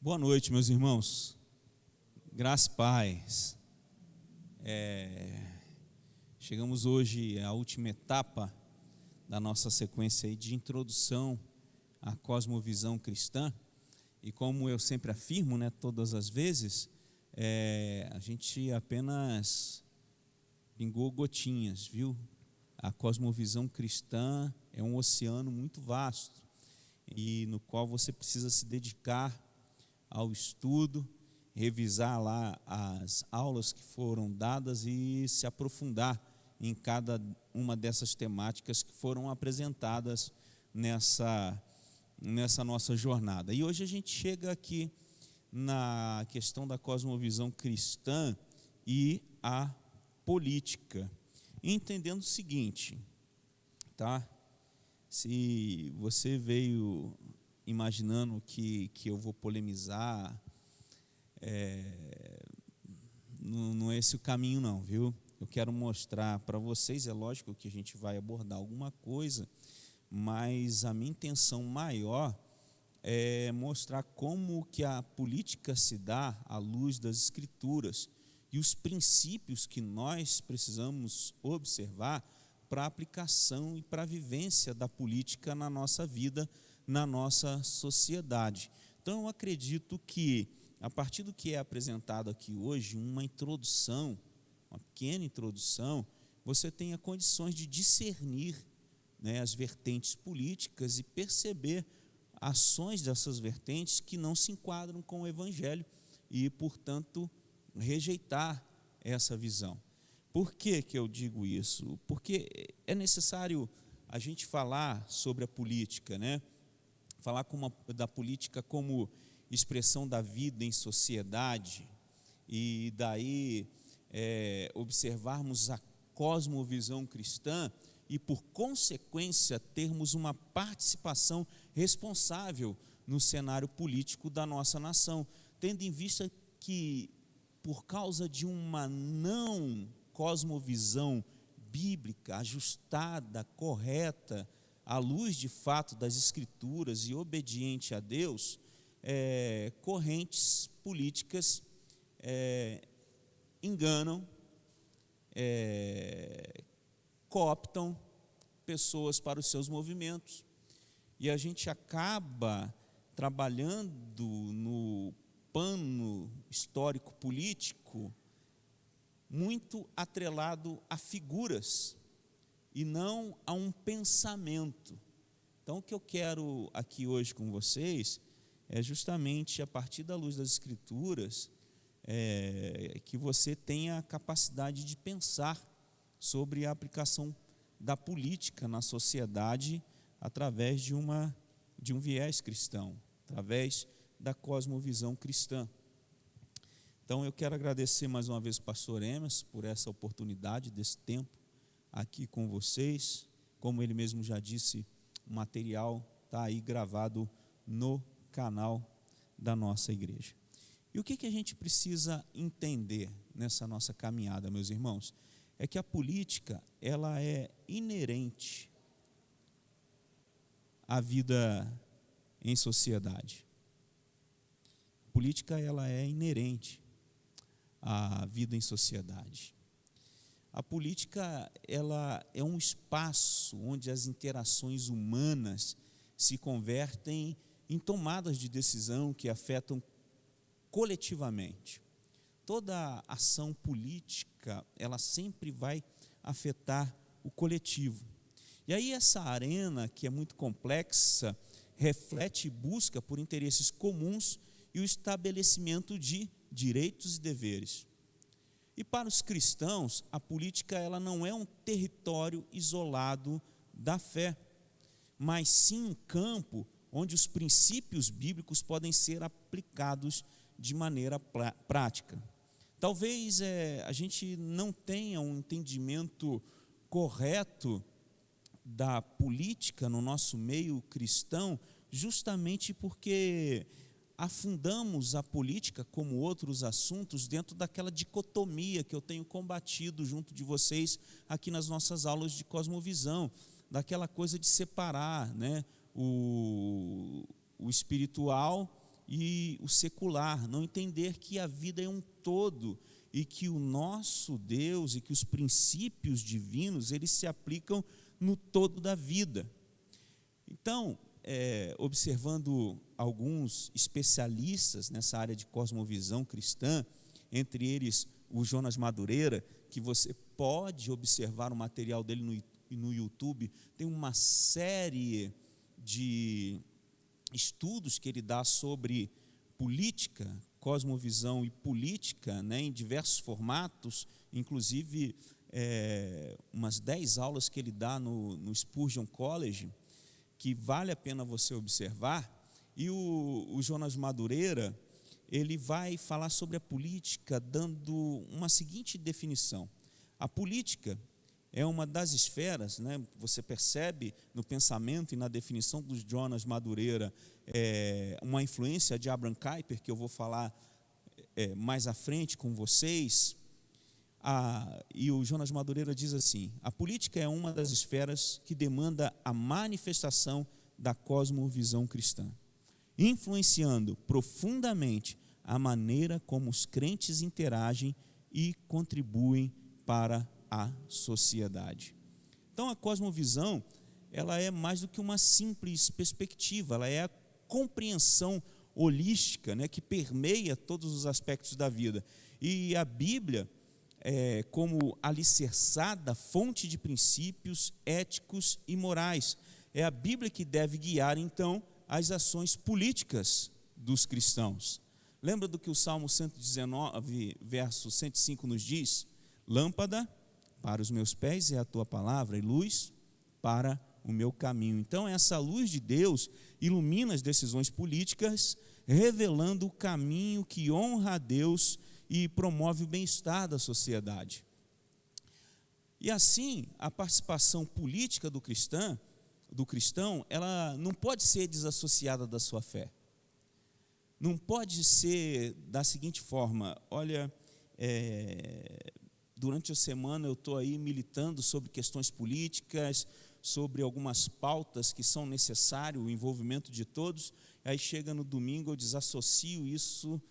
Boa noite, meus irmãos. Graça e paz. Chegamos hoje à última etapa da nossa sequência aí de introdução à cosmovisão cristã. E como eu sempre afirmo, todas as vezes, a gente apenas pingou gotinhas, viu? A cosmovisão cristã é um oceano muito vasto e no qual você precisa se dedicar ao estudo, revisar lá as aulas que foram dadas e se aprofundar em cada uma dessas temáticas que foram apresentadas nessa nossa jornada. E hoje a gente chega aqui na questão da cosmovisão cristã e a política, entendendo o seguinte, tá? Se você veio imaginando que eu vou polemizar, não é esse o caminho não, viu? Eu quero mostrar para vocês, é lógico que a gente vai abordar alguma coisa, mas a minha intenção maior é mostrar como que a política se dá à luz das Escrituras e os princípios que nós precisamos observar para a aplicação e para a vivência da política na nossa vida, na nossa sociedade. Então eu acredito que, a partir do que é apresentado aqui hoje, uma introdução, uma pequena introdução, você tenha condições de discernir as vertentes políticas e perceber ações dessas vertentes que não se enquadram com o Evangelho e, portanto, rejeitar essa visão. Por que eu digo isso? Porque é necessário a gente falar sobre a política, falar da política como expressão da vida em sociedade e daí observarmos a cosmovisão cristã e, por consequência, termos uma participação responsável no cenário político da nossa nação, tendo em vista que, por causa de uma não cosmovisão bíblica, ajustada, correta, à luz de fato das Escrituras e obediente a Deus, correntes políticas enganam, cooptam pessoas para os seus movimentos, e a gente acaba trabalhando no pano histórico-político muito atrelado a figuras e não a um pensamento. Então, o que eu quero aqui hoje com vocês é justamente, a partir da luz das Escrituras, que você tenha a capacidade de pensar sobre a aplicação da política na sociedade através de um viés cristão, através da cosmovisão cristã. Então eu quero agradecer mais uma vez o pastor Emerson por essa oportunidade desse tempo aqui com vocês. Como ele mesmo já disse, o material está aí gravado no canal da nossa igreja. E o que a gente precisa entender nessa nossa caminhada, meus irmãos? É que a política, ela é inerente à vida em sociedade. A política, ela é inerente à vida em sociedade. A política, ela é um espaço onde as interações humanas se convertem em tomadas de decisão que afetam coletivamente. Toda ação política, ela sempre vai afetar o coletivo. E aí essa arena, que é muito complexa, reflete e busca por interesses comuns e o estabelecimento de direitos e deveres. E para os cristãos, a política, ela não é um território isolado da fé, mas sim um campo onde os princípios bíblicos podem ser aplicados de maneira prática. Talvez a gente não tenha um entendimento correto da política no nosso meio cristão, justamente porque afundamos a política, como outros assuntos, dentro daquela dicotomia que eu tenho combatido junto de vocês aqui nas nossas aulas de cosmovisão, daquela coisa de separar o espiritual e o secular, não entender que a vida é um todo e que o nosso Deus e que os princípios divinos, eles se aplicam no todo da vida. Então, observando alguns especialistas nessa área de cosmovisão cristã, entre eles o Jonas Madureira, que você pode observar o material dele no YouTube, tem uma série de estudos que ele dá sobre política, cosmovisão e política, né, em diversos formatos, inclusive umas 10 aulas que ele dá no Spurgeon College, que vale a pena você observar. E o Jonas Madureira, ele vai falar sobre a política dando uma seguinte definição: a política é uma das esferas, né, você percebe no pensamento e na definição do Jonas Madureira uma influência de Abraham Kuyper, que eu vou falar mais à frente com vocês. E o Jonas Madureira diz assim: a política é uma das esferas que demanda a manifestação da cosmovisão cristã, influenciando profundamente a maneira como os crentes interagem e contribuem para a sociedade. Então, a cosmovisão, ela é mais do que uma simples perspectiva, ela é a compreensão holística, né, que permeia todos os aspectos da vida. E a Bíblia, como alicerçada fonte de princípios éticos e morais, é a Bíblia que deve guiar, então, as ações políticas dos cristãos. Lembra do que o Salmo 119, verso 105 nos diz? Lâmpada para os meus pés é a tua palavra e luz para o meu caminho. Então, essa luz de Deus ilumina as decisões políticas, revelando o caminho que honra a Deus e promove o bem-estar da sociedade. E assim, a participação política do cristão, ela não pode ser desassociada da sua fé. Não pode ser da seguinte forma: olha, durante a semana eu estou aí militando sobre questões políticas, sobre algumas pautas que são necessárias, o envolvimento de todos, aí chega no domingo, eu desassocio isso,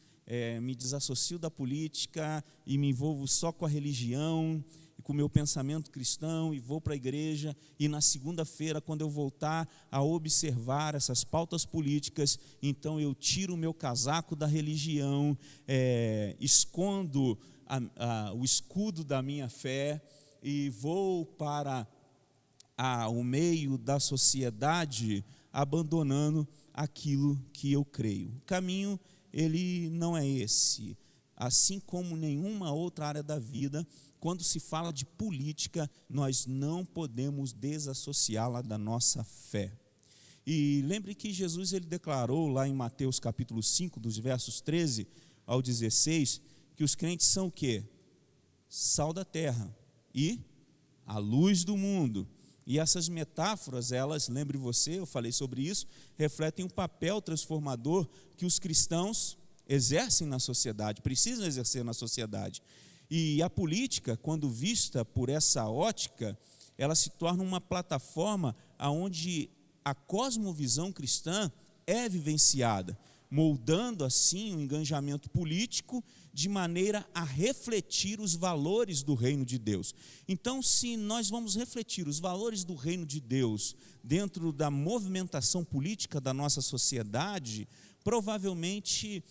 me desassocio da política e me envolvo só com a religião, com o meu pensamento cristão, e vou para a igreja, e na segunda-feira, quando eu voltar a observar essas pautas políticas, então eu tiro o meu casaco da religião, escondo o escudo da minha fé e vou para o meio da sociedade, abandonando aquilo que eu creio. O caminho, ele não é esse. Assim como nenhuma outra área da vida, quando se fala de política, nós não podemos desassociá-la da nossa fé. E lembre que Jesus, ele declarou lá em Mateus capítulo 5, dos versos 13 ao 16, que os crentes são o quê? Sal da terra e a luz do mundo. E essas metáforas, elas, lembre você, eu falei sobre isso, refletem o papel transformador que os cristãos exercem na sociedade, precisam exercer na sociedade. E a política, quando vista por essa ótica, ela se torna uma plataforma onde a cosmovisão cristã é vivenciada, moldando assim o engajamento político de maneira a refletir os valores do reino de Deus. Então, se nós vamos refletir os valores do reino de Deus dentro da movimentação política da nossa sociedade, provavelmente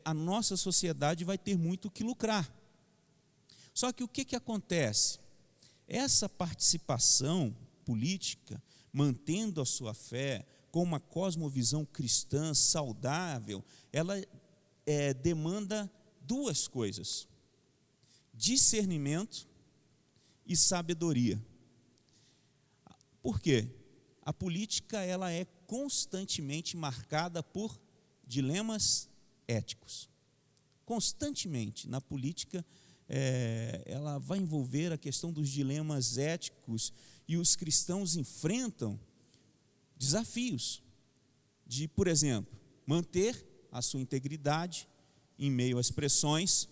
a nossa sociedade vai ter muito o que lucrar. Só que o que acontece? Essa participação política, mantendo a sua fé com uma cosmovisão cristã saudável, ela demanda duas coisas: discernimento e sabedoria. Por quê? A política, ela é constantemente marcada por dilemas éticos. Constantemente, na política, ela vai envolver a questão dos dilemas éticos, e os cristãos enfrentam desafios de, por exemplo, manter a sua integridade em meio às pressões.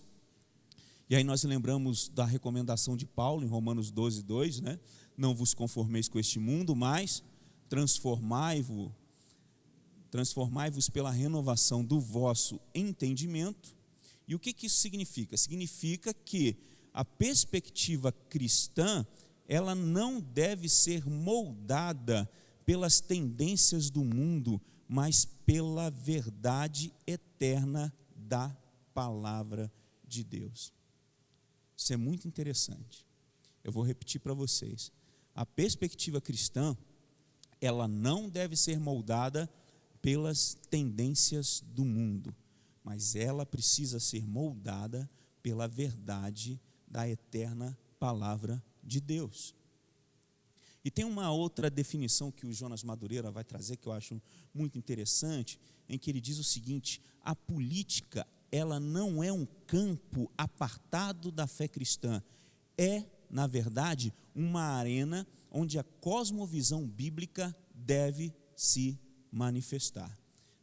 E aí nós lembramos da recomendação de Paulo em Romanos 12, 2, né? Não vos conformeis com este mundo, mas transformai-vos transformai-vos pela renovação do vosso entendimento. E o que isso significa? Significa que a perspectiva cristã, ela não deve ser moldada pelas tendências do mundo, mas pela verdade eterna da palavra de Deus. Isso é muito interessante. Eu vou repetir para vocês. A perspectiva cristã, ela não deve ser moldada pelas tendências do mundo, mas ela precisa ser moldada pela verdade da eterna palavra de Deus. E tem uma outra definição que o Jonas Madureira vai trazer, que eu acho muito interessante, em que ele diz o seguinte: a política, ela não é um campo apartado da fé cristã, é, na verdade, uma arena onde a cosmovisão bíblica deve se manifestar.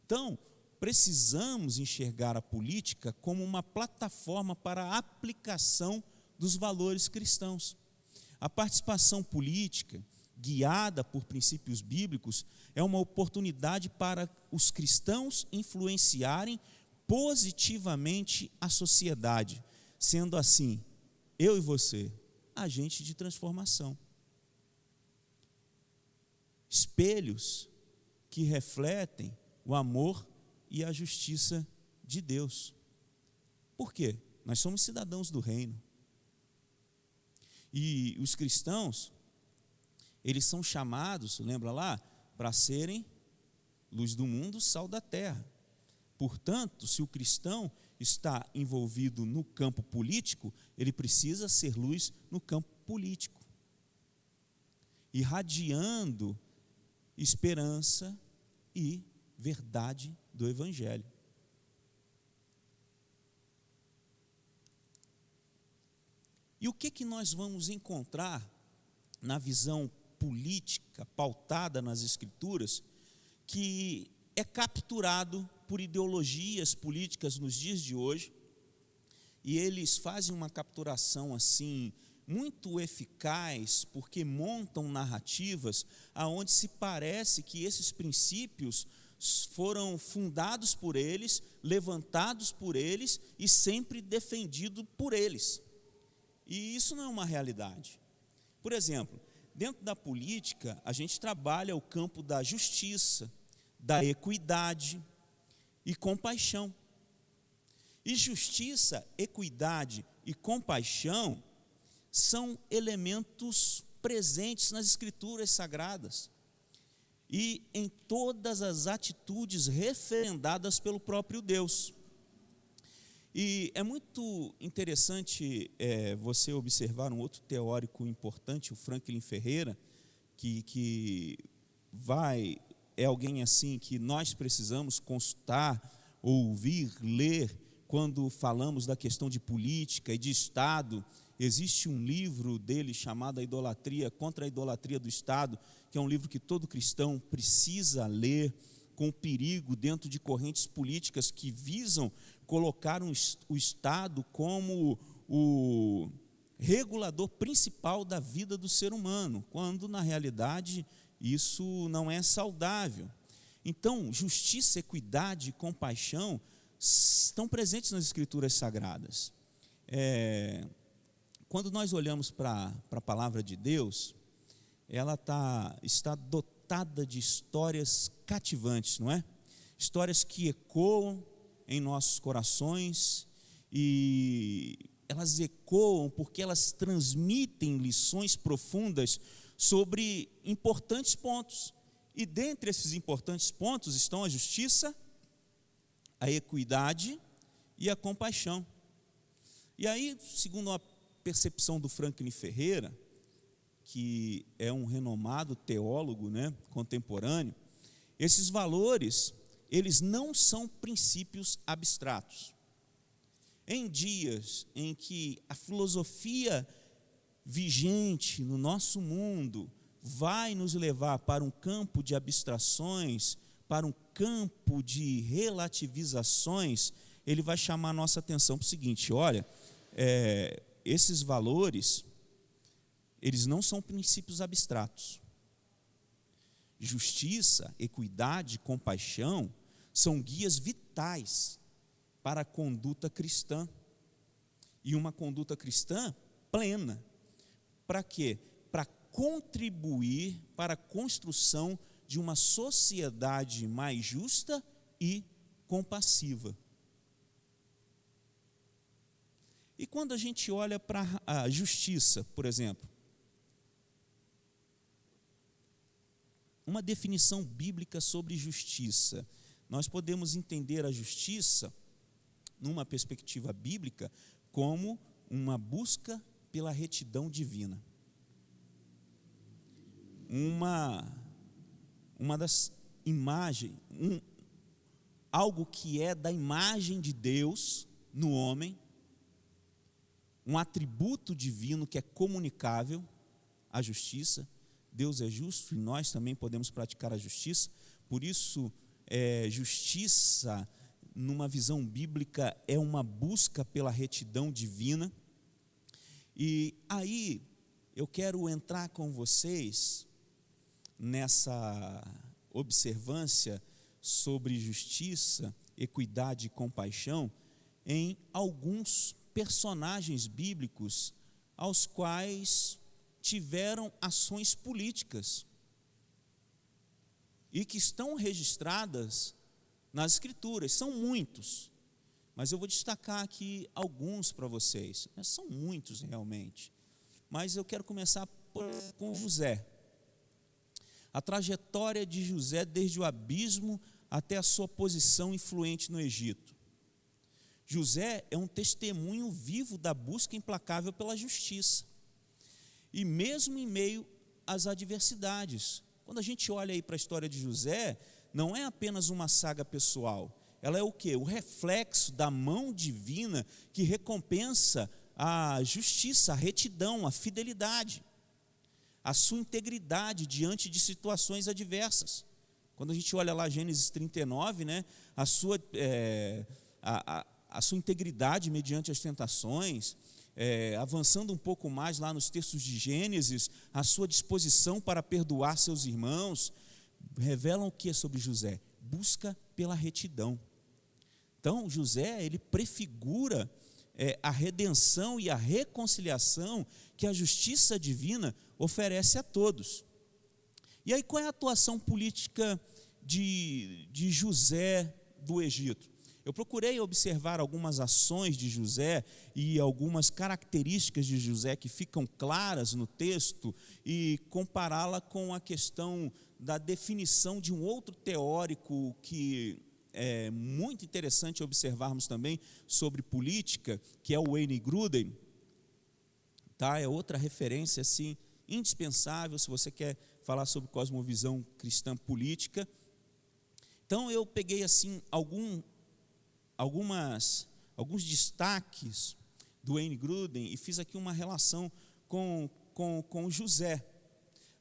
Então, precisamos enxergar a política como uma plataforma para a aplicação dos valores cristãos. A participação política, guiada por princípios bíblicos, é uma oportunidade para os cristãos influenciarem positivamente a sociedade, sendo assim, eu e você, agente de transformação. Espelhos que refletem o amor e a justiça de Deus. Por quê? Nós somos cidadãos do reino. E os cristãos, eles são chamados, lembra lá, para serem luz do mundo, sal da terra. Portanto, se o cristão está envolvido no campo político, ele precisa ser luz no campo político, irradiando esperança e verdade do Evangelho. E o que nós vamos encontrar na visão política pautada nas Escrituras, que é capturado por ideologias políticas nos dias de hoje, e eles fazem uma capturação assim muito eficaz, porque montam narrativas aonde se parece que esses princípios foram fundados por eles, levantados por eles e sempre defendidos por eles. E isso não é uma realidade. Por exemplo, dentro da política, a gente trabalha o campo da justiça, da equidade e compaixão. E justiça, equidade e compaixão são elementos presentes nas Escrituras Sagradas e em todas as atitudes referendadas pelo próprio Deus. E é muito interessante você observar um outro teórico importante, o Franklin Ferreira, que é alguém assim que nós precisamos consultar, ouvir, ler, quando falamos da questão de política e de Estado. Existe um livro dele chamado A Idolatria, Contra a Idolatria do Estado, que é um livro que todo cristão precisa ler, com perigo dentro de correntes políticas que visam colocar o Estado como o regulador principal da vida do ser humano, quando na realidade isso não é saudável. Então, justiça, equidade e compaixão estão presentes nas Escrituras Sagradas. Quando nós olhamos para a palavra de Deus, ela está dotada de histórias cativantes, não é? Histórias que ecoam em nossos corações, e elas ecoam porque elas transmitem lições profundas sobre importantes pontos. E dentre esses importantes pontos estão a justiça, a equidade e a compaixão. E aí, segundo a percepção do Franklin Ferreira, que é um renomado teólogo, contemporâneo, esses valores, eles não são princípios abstratos. Em dias em que a filosofia vigente no nosso mundo vai nos levar para um campo de abstrações, para um campo de relativizações, ele vai chamar a nossa atenção para o seguinte: olha, esses valores, eles não são princípios abstratos. Justiça, equidade, compaixão são guias vitais para a conduta cristã. E uma conduta cristã plena. Para quê? Para contribuir para a construção de uma sociedade mais justa e compassiva. E quando a gente olha para a justiça, por exemplo, uma definição bíblica sobre justiça, nós podemos entender a justiça, numa perspectiva bíblica, como uma busca pela retidão divina. Uma das imagens, algo que é da imagem de Deus no homem, um atributo divino que é comunicável, a justiça. Deus é justo e nós também podemos praticar a justiça. Por isso, justiça, numa visão bíblica, é uma busca pela retidão divina. E aí, eu quero entrar com vocês nessa observância sobre justiça, equidade e compaixão em alguns personagens bíblicos aos quais tiveram ações políticas e que estão registradas nas Escrituras. São muitos, mas eu vou destacar aqui alguns para vocês. São muitos realmente, mas eu quero começar com José. A trajetória de José desde o abismo até a sua posição influente no Egito. José é um testemunho vivo da busca implacável pela justiça. E mesmo em meio às adversidades. Quando a gente olha aí para a história de José, não é apenas uma saga pessoal. Ela é o quê? O reflexo da mão divina que recompensa a justiça, a retidão, a fidelidade, a sua integridade diante de situações adversas. Quando a gente olha lá Gênesis 39, né, a sua integridade mediante as tentações, avançando um pouco mais lá nos textos de Gênesis, a sua disposição para perdoar seus irmãos, revelam o que sobre José? Busca pela retidão. Então, José, ele prefigura a redenção e a reconciliação que a justiça divina oferece a todos. E aí, qual é a atuação política de José do Egito? Eu procurei observar algumas ações de José e algumas características de José que ficam claras no texto e compará-la com a questão da definição de um outro teórico que é muito interessante observarmos também sobre política, que é o Wayne Grudem. Tá? É outra referência assim, indispensável se você quer falar sobre cosmovisão cristã política. Então eu peguei assim alguns destaques do Wayne Grudem e fiz aqui uma relação com José.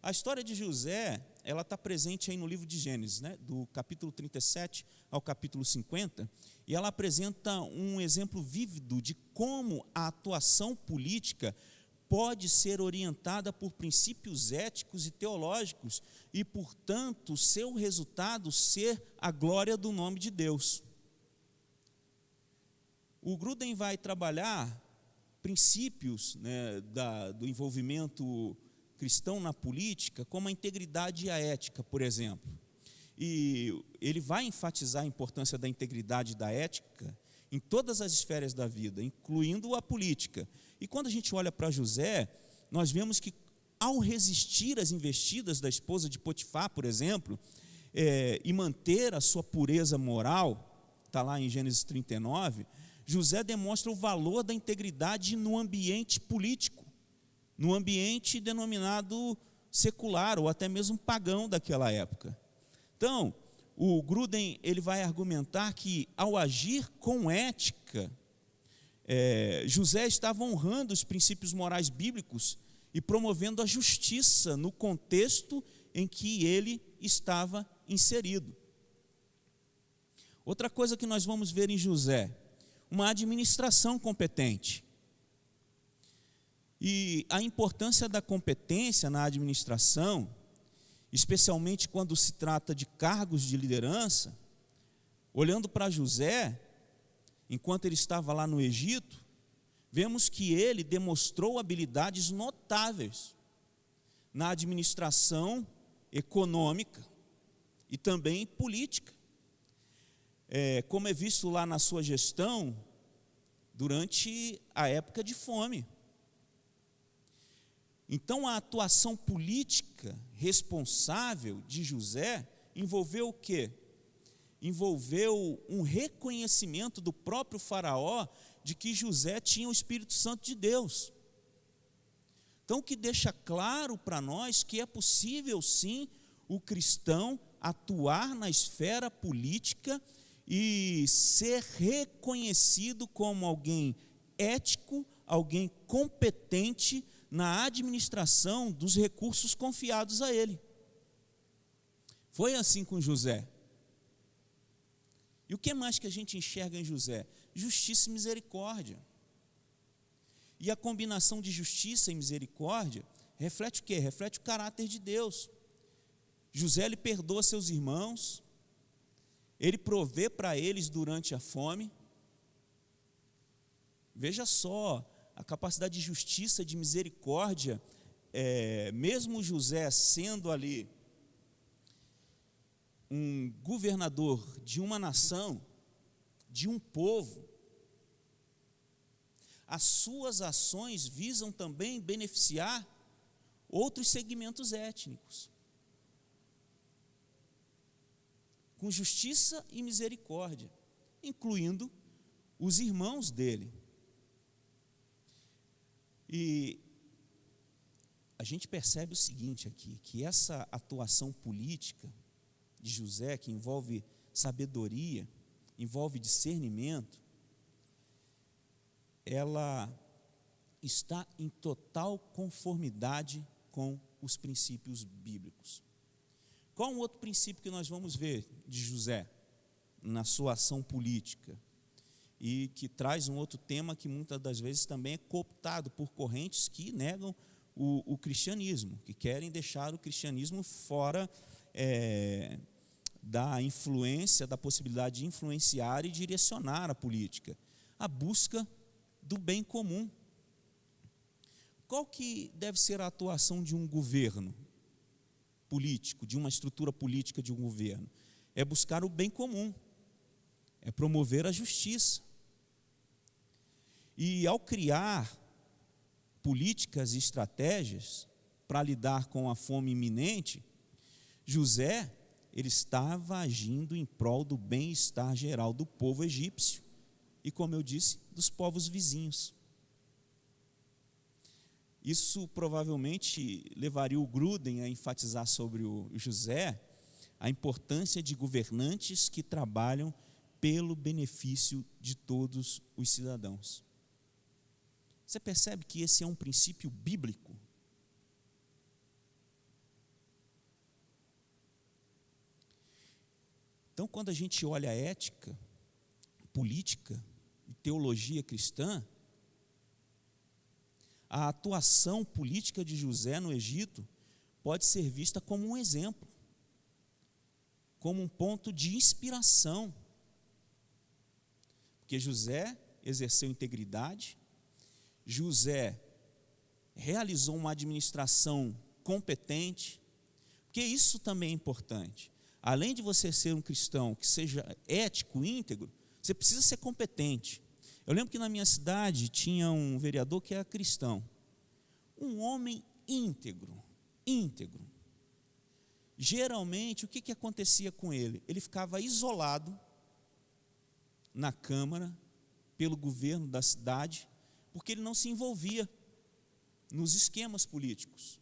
A história de José, ela está presente aí no livro de Gênesis, né, do capítulo 37 ao capítulo 50, e ela apresenta um exemplo vívido de como a atuação política pode ser orientada por princípios éticos e teológicos e, portanto, seu resultado ser a glória do nome de Deus. O Grudem vai trabalhar princípios, né, do envolvimento cristão na política, como a integridade e a ética, por exemplo. E ele vai enfatizar a importância da integridade e da ética em todas as esferas da vida, incluindo a política. E quando a gente olha para José, nós vemos que ao resistir às investidas da esposa de Potifar, por exemplo, e manter a sua pureza moral, está lá em Gênesis 39, José demonstra o valor da integridade no ambiente político, no ambiente denominado secular ou até mesmo pagão daquela época. Então, o Grudem ele vai argumentar que ao agir com ética, José estava honrando os princípios morais bíblicos e promovendo a justiça no contexto em que ele estava inserido. Outra coisa que nós vamos ver em José, uma administração competente. E a importância da competência na administração especialmente quando se trata de cargos de liderança, olhando para José, enquanto ele estava lá no Egito, vemos que ele demonstrou habilidades notáveis na administração econômica e também política, como é visto lá na sua gestão durante a época de fome. Então, a atuação política responsável de José envolveu o quê? Envolveu um reconhecimento do próprio faraó de que José tinha o Espírito Santo de Deus. Então, o que deixa claro para nós que é possível sim o cristão atuar na esfera política e ser reconhecido como alguém ético, alguém competente na administração dos recursos confiados a ele. Foi assim com José. E o que mais que a gente enxerga em José? Justiça e misericórdia. E a combinação de justiça e misericórdia reflete o quê? Reflete o caráter de Deus. José, ele perdoa seus irmãos, ele provê para eles durante a fome. Veja só a capacidade de justiça, de misericórdia, mesmo José sendo ali um governador de uma nação, de um povo, as suas ações visam também beneficiar outros segmentos étnicos, com justiça e misericórdia, incluindo os irmãos dele. E a gente percebe o seguinte aqui, que essa atuação política de José, que envolve sabedoria, envolve discernimento, ela está em total conformidade com os princípios bíblicos. Qual um outro princípio que nós vamos ver de José na sua ação política? E que traz um outro tema que muitas das vezes também é cooptado por correntes que negam o cristianismo, que querem deixar o cristianismo fora da influência, da possibilidade de influenciar e direcionar a política. A busca do bem comum. Qual que deve ser a atuação de um governo político, de uma estrutura política de um governo? É buscar o bem comum, é promover a justiça. E ao criar políticas e estratégias para lidar com a fome iminente, José, ele estava agindo em prol do bem-estar geral do povo egípcio e, como eu disse, dos povos vizinhos. Isso provavelmente levaria o Gruden a enfatizar sobre o José a importância de governantes que trabalham pelo benefício de todos os cidadãos. Você percebe que esse é um princípio bíblico? Então, quando a gente olha a ética, política e teologia cristã, a atuação política de José no Egito pode ser vista como um exemplo, como um ponto de inspiração. Porque José exerceu integridade, José realizou uma administração competente, porque isso também é importante. Além de você ser um cristão que seja ético, íntegro, você precisa ser competente. Eu lembro que na minha cidade tinha um vereador que era cristão, um homem íntegro. Geralmente, o que acontecia com ele? Ele ficava isolado na Câmara, pelo governo da cidade, porque ele não se envolvia nos esquemas políticos.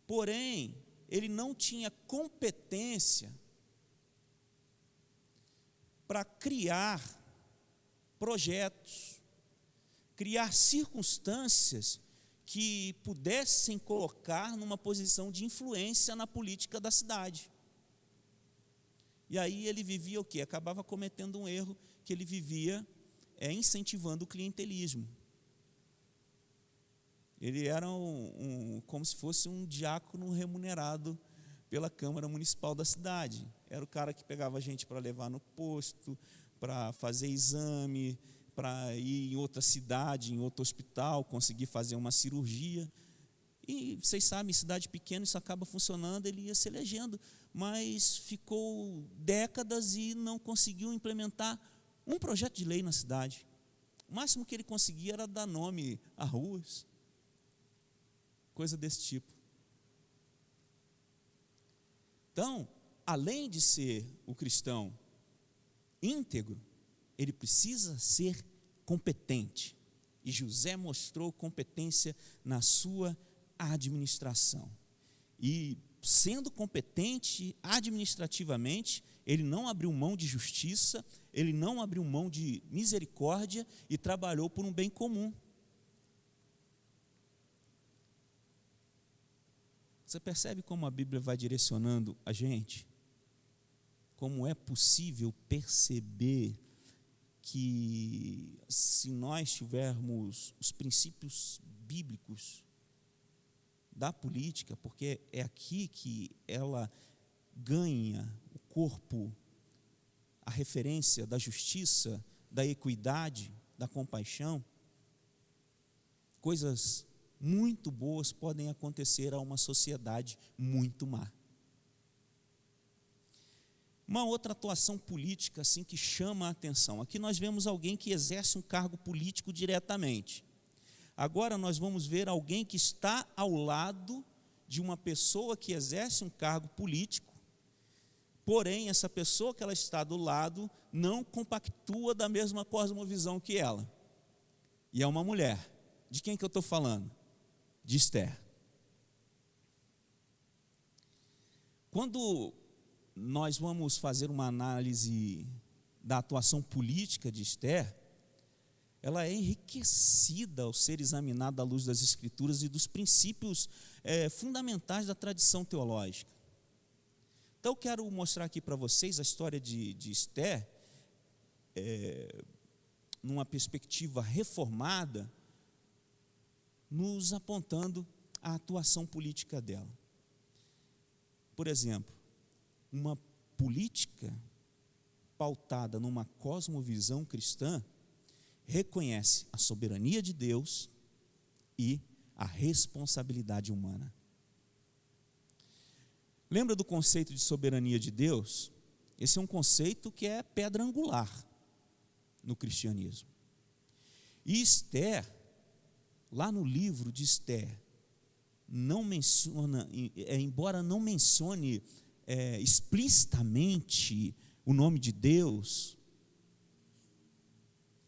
Porém, ele não tinha competência para criar projetos, criar circunstâncias que pudessem colocar numa posição de influência na política da cidade. E aí ele vivia o quê? Acabava cometendo um erro, que ele vivia incentivando o clientelismo. Ele era como se fosse um diácono remunerado pela Câmara Municipal da cidade. Era o cara que pegava a gente para levar no posto, para fazer exame, para ir em outra cidade, em outro hospital, conseguir fazer uma cirurgia. E vocês sabem, cidade pequena isso acaba funcionando, ele ia se elegendo, mas ficou décadas e não conseguiu implementar um projeto de lei na cidade. O máximo que ele conseguia era dar nome a ruas, coisa desse tipo. Então, além de ser o cristão íntegro, ele precisa ser competente. E José mostrou competência na sua administração. E sendo competente administrativamente, ele não abriu mão de justiça, ele não abriu mão de misericórdia e trabalhou por um bem comum. Você percebe como a Bíblia vai direcionando a gente? Como é possível perceber que, se nós tivermos os princípios bíblicos da política, porque é aqui que ela ganha o corpo, a referência da justiça, da equidade, da compaixão, coisas muito boas podem acontecer a uma sociedade muito má. Uma outra atuação política assim que chama a atenção. Aqui nós vemos alguém que exerce um cargo político diretamente. Agora nós vamos ver alguém que está ao lado de uma pessoa que exerce um cargo político, porém essa pessoa que ela está do lado não compactua da mesma cosmovisão que ela. E é uma mulher. De quem que eu estou falando? De Esther. Quando nós vamos fazer uma análise da atuação política de Esther, ela é enriquecida ao ser examinada à luz das Escrituras e dos princípios fundamentais da tradição teológica. Então eu quero mostrar aqui para vocês a história de Esther, numa perspectiva reformada, nos apontando a atuação política dela. Por exemplo, uma política pautada numa cosmovisão cristã reconhece a soberania de Deus e a responsabilidade humana. Lembra do conceito de soberania de Deus? Esse é um conceito que é pedra angular no cristianismo. E Esther, lá no livro de Esther, não menciona, embora não mencione explicitamente o nome de Deus,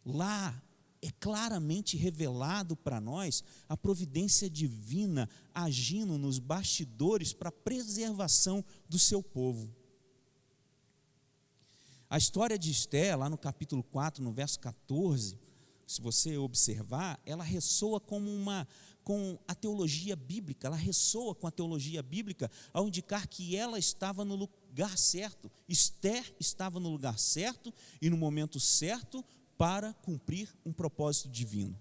lá é claramente revelado para nós a providência divina agindo nos bastidores para a preservação do seu povo. A história de Esther, lá no capítulo 4, no verso 14, se você observar, ela ressoa com a teologia bíblica, ela ressoa com a teologia bíblica ao indicar que ela estava no lugar certo. Esther estava no lugar certo e no momento certo para cumprir um propósito divino.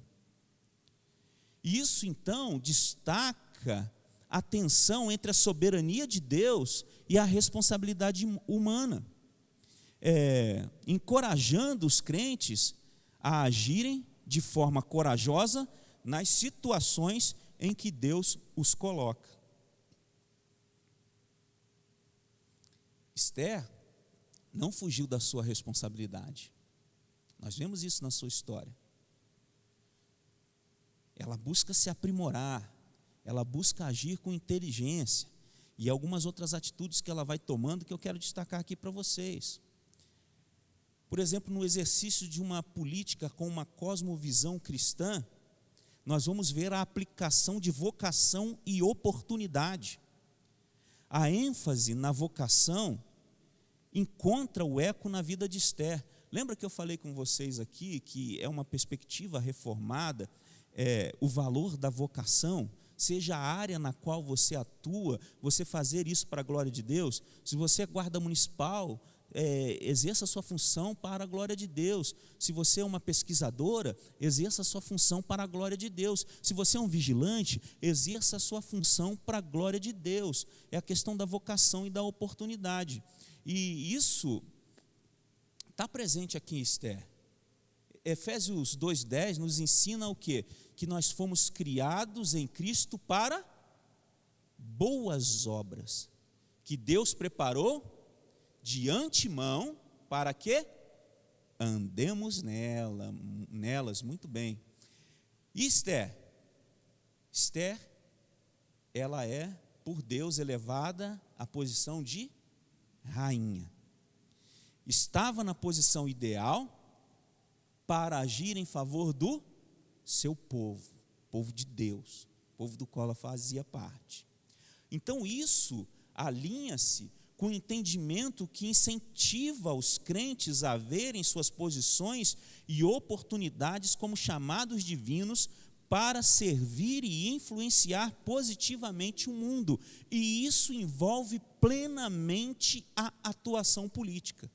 E isso então destaca a tensão entre a soberania de Deus e a responsabilidade humana, encorajando os crentes a agirem de forma corajosa nas situações em que Deus os coloca. Esther não fugiu da sua responsabilidade. Nós vemos isso na sua história. Ela busca se aprimorar, ela busca agir com inteligência e algumas outras atitudes que ela vai tomando que eu quero destacar aqui para vocês. Por exemplo, no exercício de uma política com uma cosmovisão cristã, nós vamos ver a aplicação de vocação e oportunidade. A ênfase na vocação encontra o eco na vida de Esther. Lembra que eu falei com vocês aqui que é uma perspectiva reformada, o valor da vocação, seja a área na qual você atua, você fazer isso para a glória de Deus. Se você é guarda municipal, exerça a sua função para a glória de Deus. Se você é uma pesquisadora, exerça a sua função para a glória de Deus. Se você é um vigilante, exerça a sua função para a glória de Deus. É a questão da vocação e da oportunidade. E isso está presente aqui em Esther. Efésios 2:10 nos ensina o quê? Que nós fomos criados em Cristo para boas obras, que Deus preparou de antemão para que andemos nelas. Muito bem. E Esther, ela é por Deus elevada à posição de rainha. Estava na posição ideal para agir em favor do seu povo de Deus, povo do qual ela fazia parte. Então isso alinha-se com o entendimento que incentiva os crentes a verem suas posições e oportunidades como chamados divinos para servir e influenciar positivamente o mundo. E isso envolve plenamente a atuação política.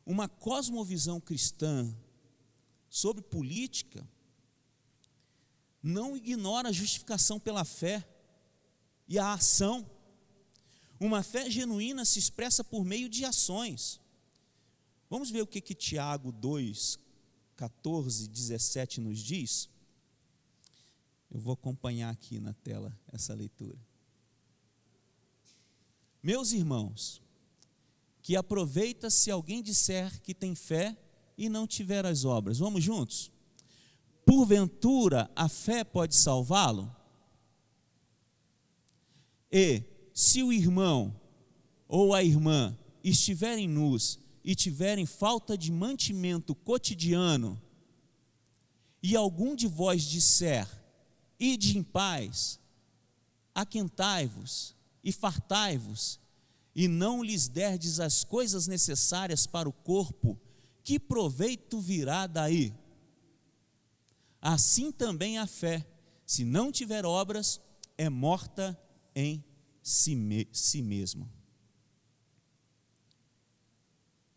Uma cosmovisão cristã sobre política não ignora a justificação pela fé e a ação. Uma fé genuína se expressa por meio de ações. Vamos ver o que Tiago 2, 14, 17 nos diz? Eu vou acompanhar aqui na tela essa leitura. Meus irmãos, que aproveita se alguém disser que tem fé e não tiver as obras. Vamos juntos? Porventura a fé pode salvá-lo? E se o irmão ou a irmã estiverem nus e tiverem falta de mantimento cotidiano, e algum de vós disser, ide em paz, aquentai-vos e fartai-vos, e não lhes derdes as coisas necessárias para o corpo, que proveito virá daí? Assim também a fé, se não tiver obras, é morta em si mesma.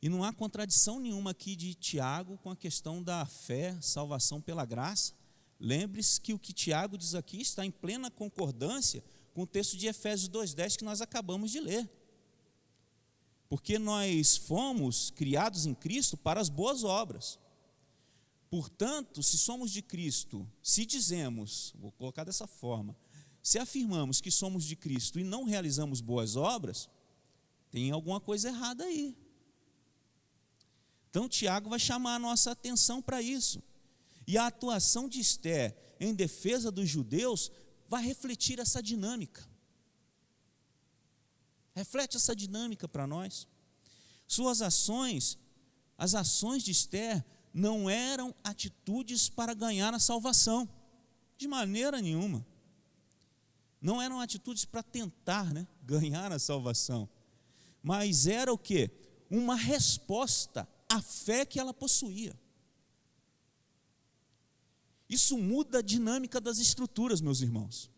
E não há contradição nenhuma aqui de Tiago com a questão da fé, salvação pela graça. Lembre-se que o que Tiago diz aqui está em plena concordância com o texto de Efésios 2:10 que nós acabamos de ler. Porque nós fomos criados em Cristo para as boas obras. Portanto, se somos de Cristo, se dizemos, vou colocar dessa forma, se afirmamos que somos de Cristo e não realizamos boas obras, tem alguma coisa errada aí. Então Tiago vai chamar a nossa atenção para isso. E a atuação de Esther em defesa dos judeus vai refletir essa dinâmica. Reflete essa dinâmica para nós. Suas ações, as ações de Esther, não eram atitudes para ganhar a salvação, de maneira nenhuma. Não eram atitudes para tentar, ganhar a salvação. Mas era o quê? Uma resposta à fé que ela possuía. Isso muda a dinâmica das estruturas, meus irmãos.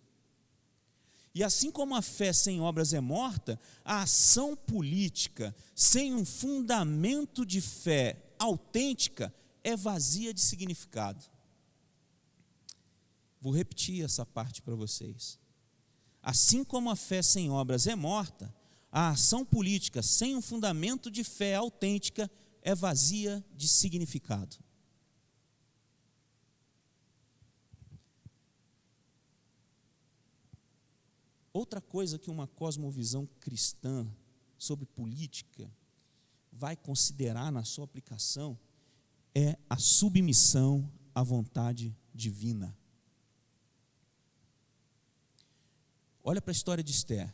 E assim como a fé sem obras é morta, a ação política sem um fundamento de fé autêntica é vazia de significado. Vou repetir essa parte para vocês. Assim como a fé sem obras é morta, a ação política sem um fundamento de fé autêntica é vazia de significado. Outra coisa que uma cosmovisão cristã sobre política vai considerar na sua aplicação é a submissão à vontade divina. Olha para a história de Esther.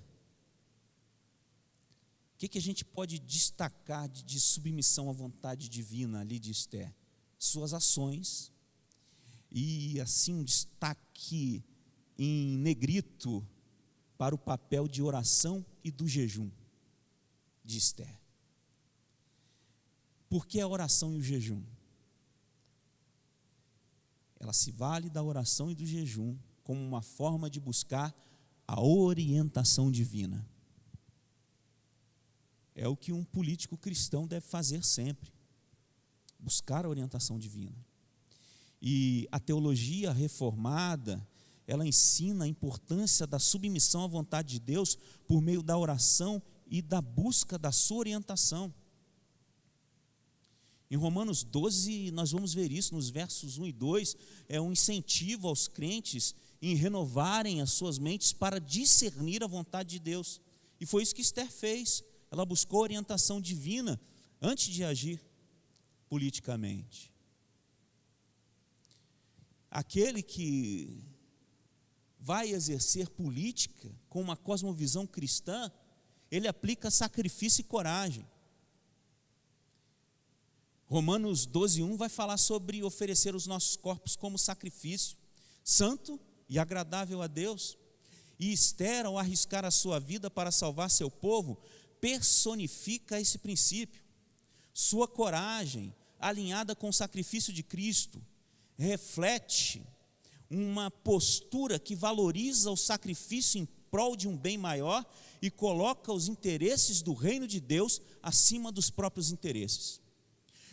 O que a gente pode destacar de submissão à vontade divina ali de Esther? Suas ações, e assim um destaque em negrito para o papel de oração e do jejum de Esther. Por que a oração e o jejum? Ela se vale da oração e do jejum como uma forma de buscar a orientação divina. É o que um político cristão deve fazer sempre: buscar a orientação divina. E a teologia reformada, ela ensina a importância da submissão à vontade de Deus por meio da oração e da busca da sua orientação. Em Romanos 12, nós vamos ver isso nos versos 1 e 2, é um incentivo aos crentes em renovarem as suas mentes para discernir a vontade de Deus. E foi isso que Esther fez. Ela buscou orientação divina antes de agir politicamente. Aquele que vai exercer política com uma cosmovisão cristã, ele aplica sacrifício e coragem. Romanos 12:1 vai falar sobre oferecer os nossos corpos como sacrifício, santo e agradável a Deus. E Esther, ao arriscar a sua vida para salvar seu povo, personifica esse princípio. Sua coragem, alinhada com o sacrifício de Cristo, reflete uma postura que valoriza o sacrifício em prol de um bem maior e coloca os interesses do reino de Deus acima dos próprios interesses.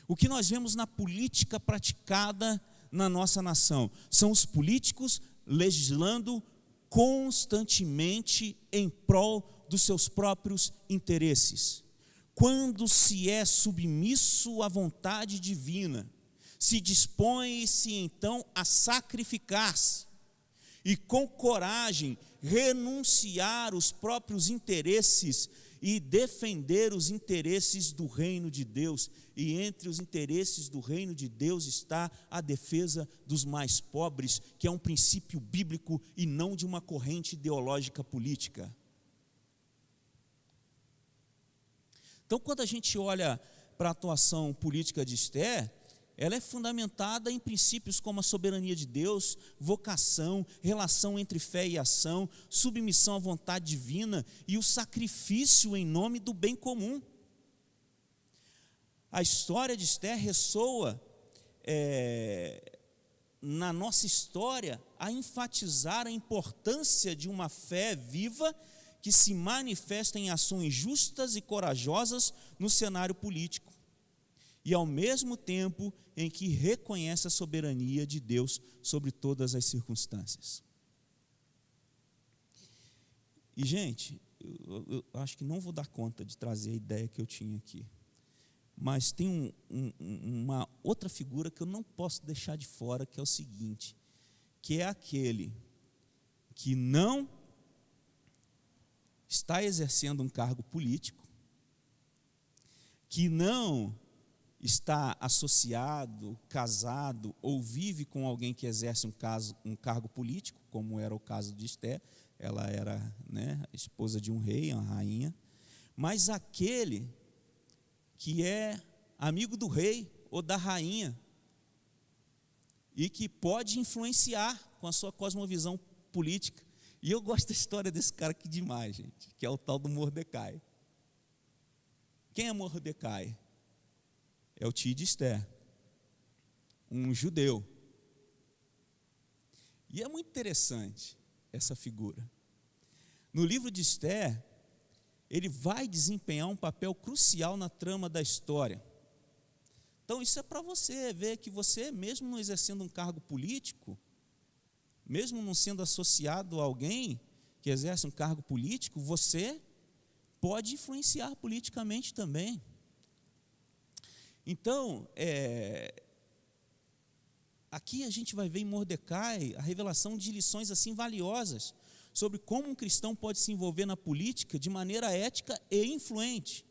O que nós vemos na política praticada na nossa nação são os políticos legislando constantemente em prol dos seus próprios interesses. Quando se é submisso à vontade divina, se dispõe-se então a sacrificar-se e com coragem renunciar os próprios interesses e defender os interesses do reino de Deus. E entre os interesses do reino de Deus está a defesa dos mais pobres, que é um princípio bíblico e não de uma corrente ideológica política. Então, quando a gente olha para a atuação política de Esther, ela é fundamentada em princípios como a soberania de Deus, vocação, relação entre fé e ação, submissão à vontade divina e o sacrifício em nome do bem comum. A história de Esther ressoa na nossa história a enfatizar a importância de uma fé viva que se manifesta em ações justas e corajosas no cenário político, e ao mesmo tempo em que reconhece a soberania de Deus sobre todas as circunstâncias. E, gente, eu acho que não vou dar conta de trazer a ideia que eu tinha aqui, mas tem uma outra figura que eu não posso deixar de fora, que é o seguinte, que é aquele que não está exercendo um cargo político, que não está associado, casado ou vive com alguém que exerce um cargo político, como era o caso de Esther. Ela era, a esposa de um rei, uma rainha, mas aquele que é amigo do rei ou da rainha e que pode influenciar com a sua cosmovisão política. E eu gosto da história desse cara aqui demais, gente, que é o tal do Mordecai. Quem é Mordecai? É o tio de Esther, um judeu. E é muito interessante essa figura. No livro de Esther, ele vai desempenhar um papel crucial na trama da história. Então isso é para você ver que você, mesmo não exercendo um cargo político, mesmo não sendo associado a alguém que exerce um cargo político, você pode influenciar politicamente também. Então, aqui a gente vai ver em Mordecai a revelação de lições assim valiosas sobre como um cristão pode se envolver na política de maneira ética e influente.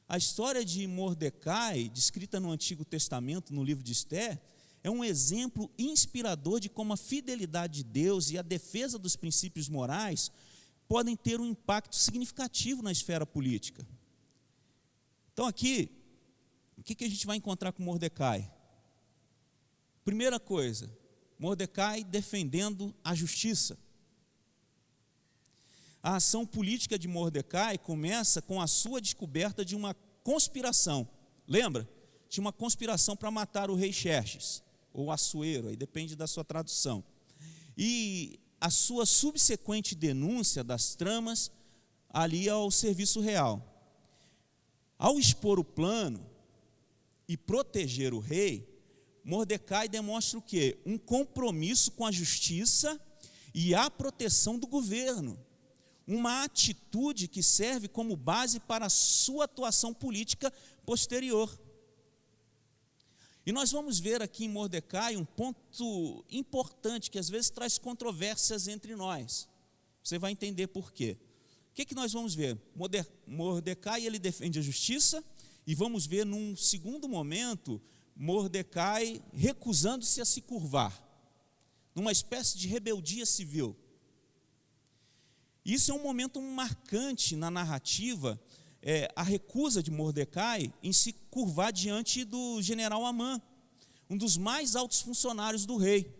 A história de Mordecai, descrita no Antigo Testamento, no livro de Esther, é um exemplo inspirador de como a fidelidade de Deus e a defesa dos princípios morais podem ter um impacto significativo na esfera política. Então aqui, o que a gente vai encontrar com Mordecai? Primeira coisa, Mordecai defendendo a justiça. A ação política de Mordecai começa com a sua descoberta de uma conspiração. Lembra? Tinha uma conspiração para matar o rei Xerxes, ou Assuero, aí depende da sua tradução. E a sua subsequente denúncia das tramas ali ao serviço real. Ao expor o plano e proteger o rei, Mordecai demonstra o quê? Um compromisso com a justiça e a proteção do governo. Uma atitude que serve como base para a sua atuação política posterior. E nós vamos ver aqui em Mordecai um ponto importante que às vezes traz controvérsias entre nós. Você vai entender por quê. O que nós vamos ver? Mordecai, ele defende a justiça, e vamos ver num segundo momento, Mordecai recusando-se a se curvar, numa espécie de rebeldia civil. Isso é um momento marcante na narrativa, a recusa de Mordecai em se curvar diante do general Amã, um dos mais altos funcionários do rei.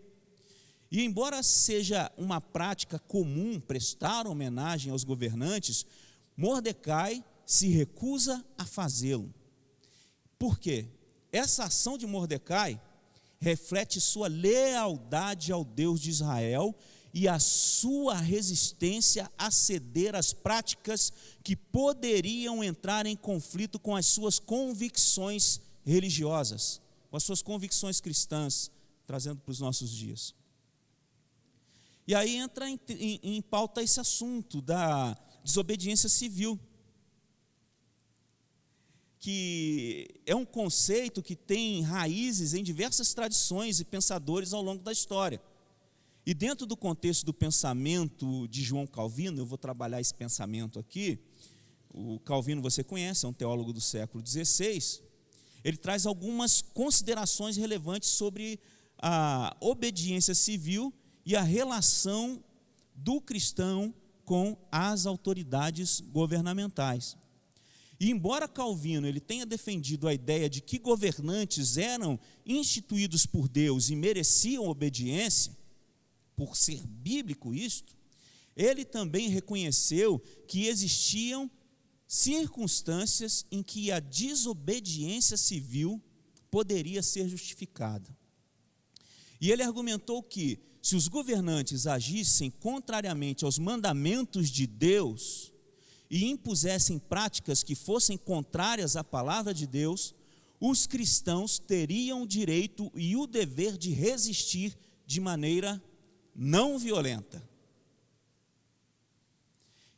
E embora seja uma prática comum prestar homenagem aos governantes, Mordecai se recusa a fazê-lo. Por quê? Essa ação de Mordecai reflete sua lealdade ao Deus de Israel e a sua resistência a ceder às práticas que poderiam entrar em conflito com as suas convicções religiosas, com as suas convicções cristãs, trazendo para os nossos dias. E aí entra em pauta esse assunto da desobediência civil, que é um conceito que tem raízes em diversas tradições e pensadores ao longo da história. E dentro do contexto do pensamento de João Calvino, eu vou trabalhar esse pensamento aqui. O Calvino você conhece, é um teólogo do século XVI. Ele traz algumas considerações relevantes sobre a obediência civil e a relação do cristão com as autoridades governamentais. E embora Calvino ele tenha defendido a ideia de que governantes eram instituídos por Deus e mereciam obediência, por ser bíblico isto, ele também reconheceu que existiam circunstâncias em que a desobediência civil poderia ser justificada. E ele argumentou que, se os governantes agissem contrariamente aos mandamentos de Deus e impusessem práticas que fossem contrárias à palavra de Deus, os cristãos teriam o direito e o dever de resistir de maneira não violenta.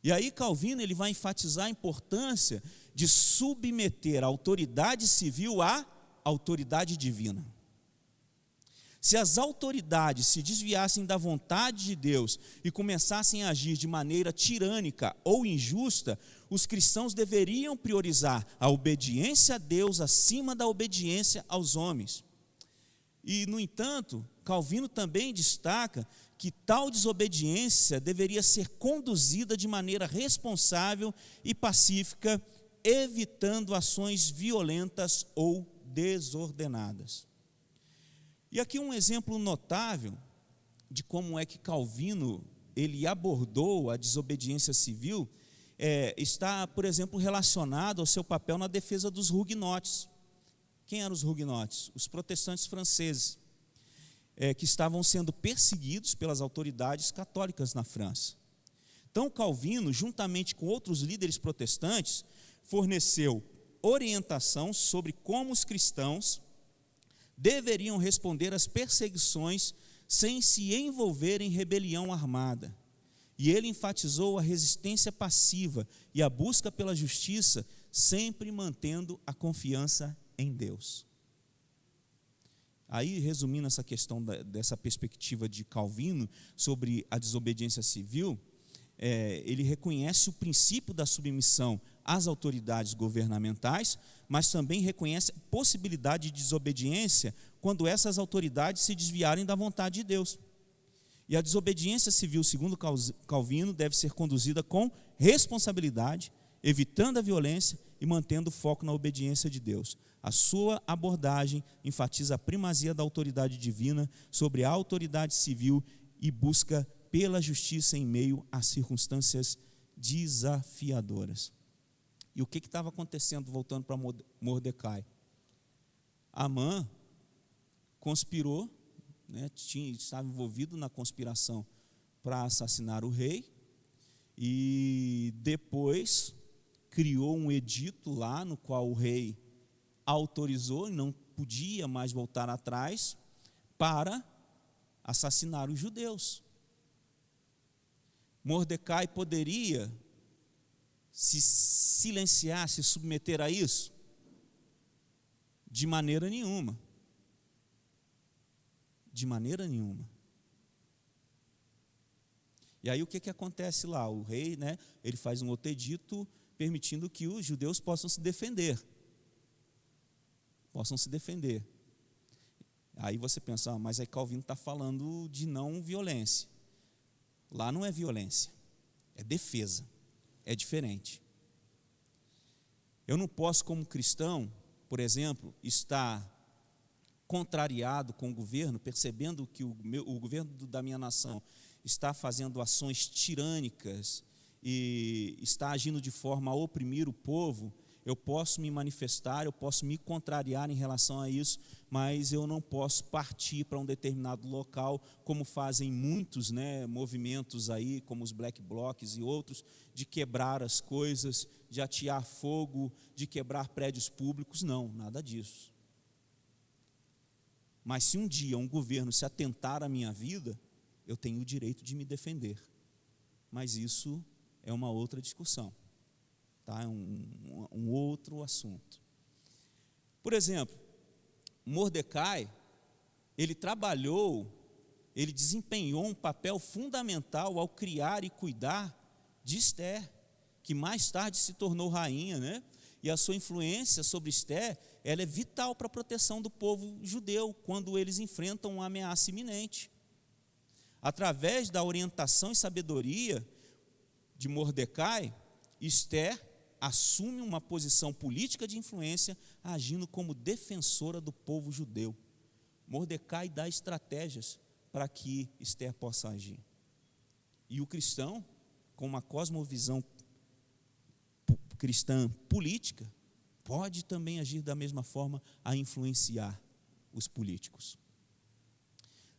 E aí Calvino ele vai enfatizar a importância de submeter a autoridade civil à autoridade divina. Se as autoridades se desviassem da vontade de Deus e começassem a agir de maneira tirânica ou injusta, os cristãos deveriam priorizar a obediência a Deus acima da obediência aos homens. E, no entanto, Calvino também destaca que tal desobediência deveria ser conduzida de maneira responsável e pacífica, evitando ações violentas ou desordenadas. E aqui um exemplo notável de como é que Calvino ele abordou a desobediência civil está, por exemplo, relacionado ao seu papel na defesa dos huguenotes. Quem eram os huguenotes? Os protestantes franceses, que estavam sendo perseguidos pelas autoridades católicas na França. Então Calvino, juntamente com outros líderes protestantes, forneceu orientação sobre como os cristãos deveriam responder às perseguições sem se envolver em rebelião armada. E ele enfatizou a resistência passiva e a busca pela justiça, sempre mantendo a confiança em Deus. Aí, resumindo essa questão dessa perspectiva de Calvino sobre a desobediência civil, ele reconhece o princípio da submissão às autoridades governamentais, mas também reconhece a possibilidade de desobediência quando essas autoridades se desviarem da vontade de Deus. E a desobediência civil, segundo Calvino, deve ser conduzida com responsabilidade, evitando a violência e mantendo o foco na obediência de Deus. A sua abordagem enfatiza a primazia da autoridade divina sobre a autoridade civil e busca pela justiça em meio a circunstâncias desafiadoras. E o que estava acontecendo, voltando para Mordecai? Amã conspirou, estava envolvido na conspiração para assassinar o rei, e depois criou um edito lá no qual o rei autorizou e não podia mais voltar atrás para assassinar os judeus. Mordecai poderia se silenciar, se submeter a isso? De maneira nenhuma. De maneira nenhuma. E aí o que acontece lá? O rei, ele faz um outro edito permitindo que os judeus possam se defender. Possam se defender. Aí você pensa, mas aí Calvino está falando de não violência. Lá não é violência, é defesa, é diferente. Eu não posso, como cristão, por exemplo, estar contrariado com o governo, percebendo que o governo da minha nação está fazendo ações tirânicas e está agindo de forma a oprimir o povo. Eu posso me manifestar, eu posso me contrariar em relação a isso, mas eu não posso partir para um determinado local, como fazem muitos movimentos aí, como os Black Blocs e outros, de quebrar as coisas, de atear fogo, de quebrar prédios públicos. Não, nada disso. Mas se um dia um governo se atentar à minha vida, eu tenho o direito de me defender. Mas isso é uma outra discussão. Tá? É um outro assunto. Por exemplo, Mordecai, ele desempenhou um papel fundamental ao criar e cuidar de Ester, que mais tarde se tornou rainha, E a sua influência sobre Ester, ela é vital para a proteção do povo judeu, quando eles enfrentam uma ameaça iminente. Através da orientação e sabedoria de Mordecai, Ester assume uma posição política de influência, agindo como defensora do povo judeu. Mordecai dá estratégias para que Ester possa agir. E o cristão, com uma cosmovisão cristã política, pode também agir da mesma forma a influenciar os políticos.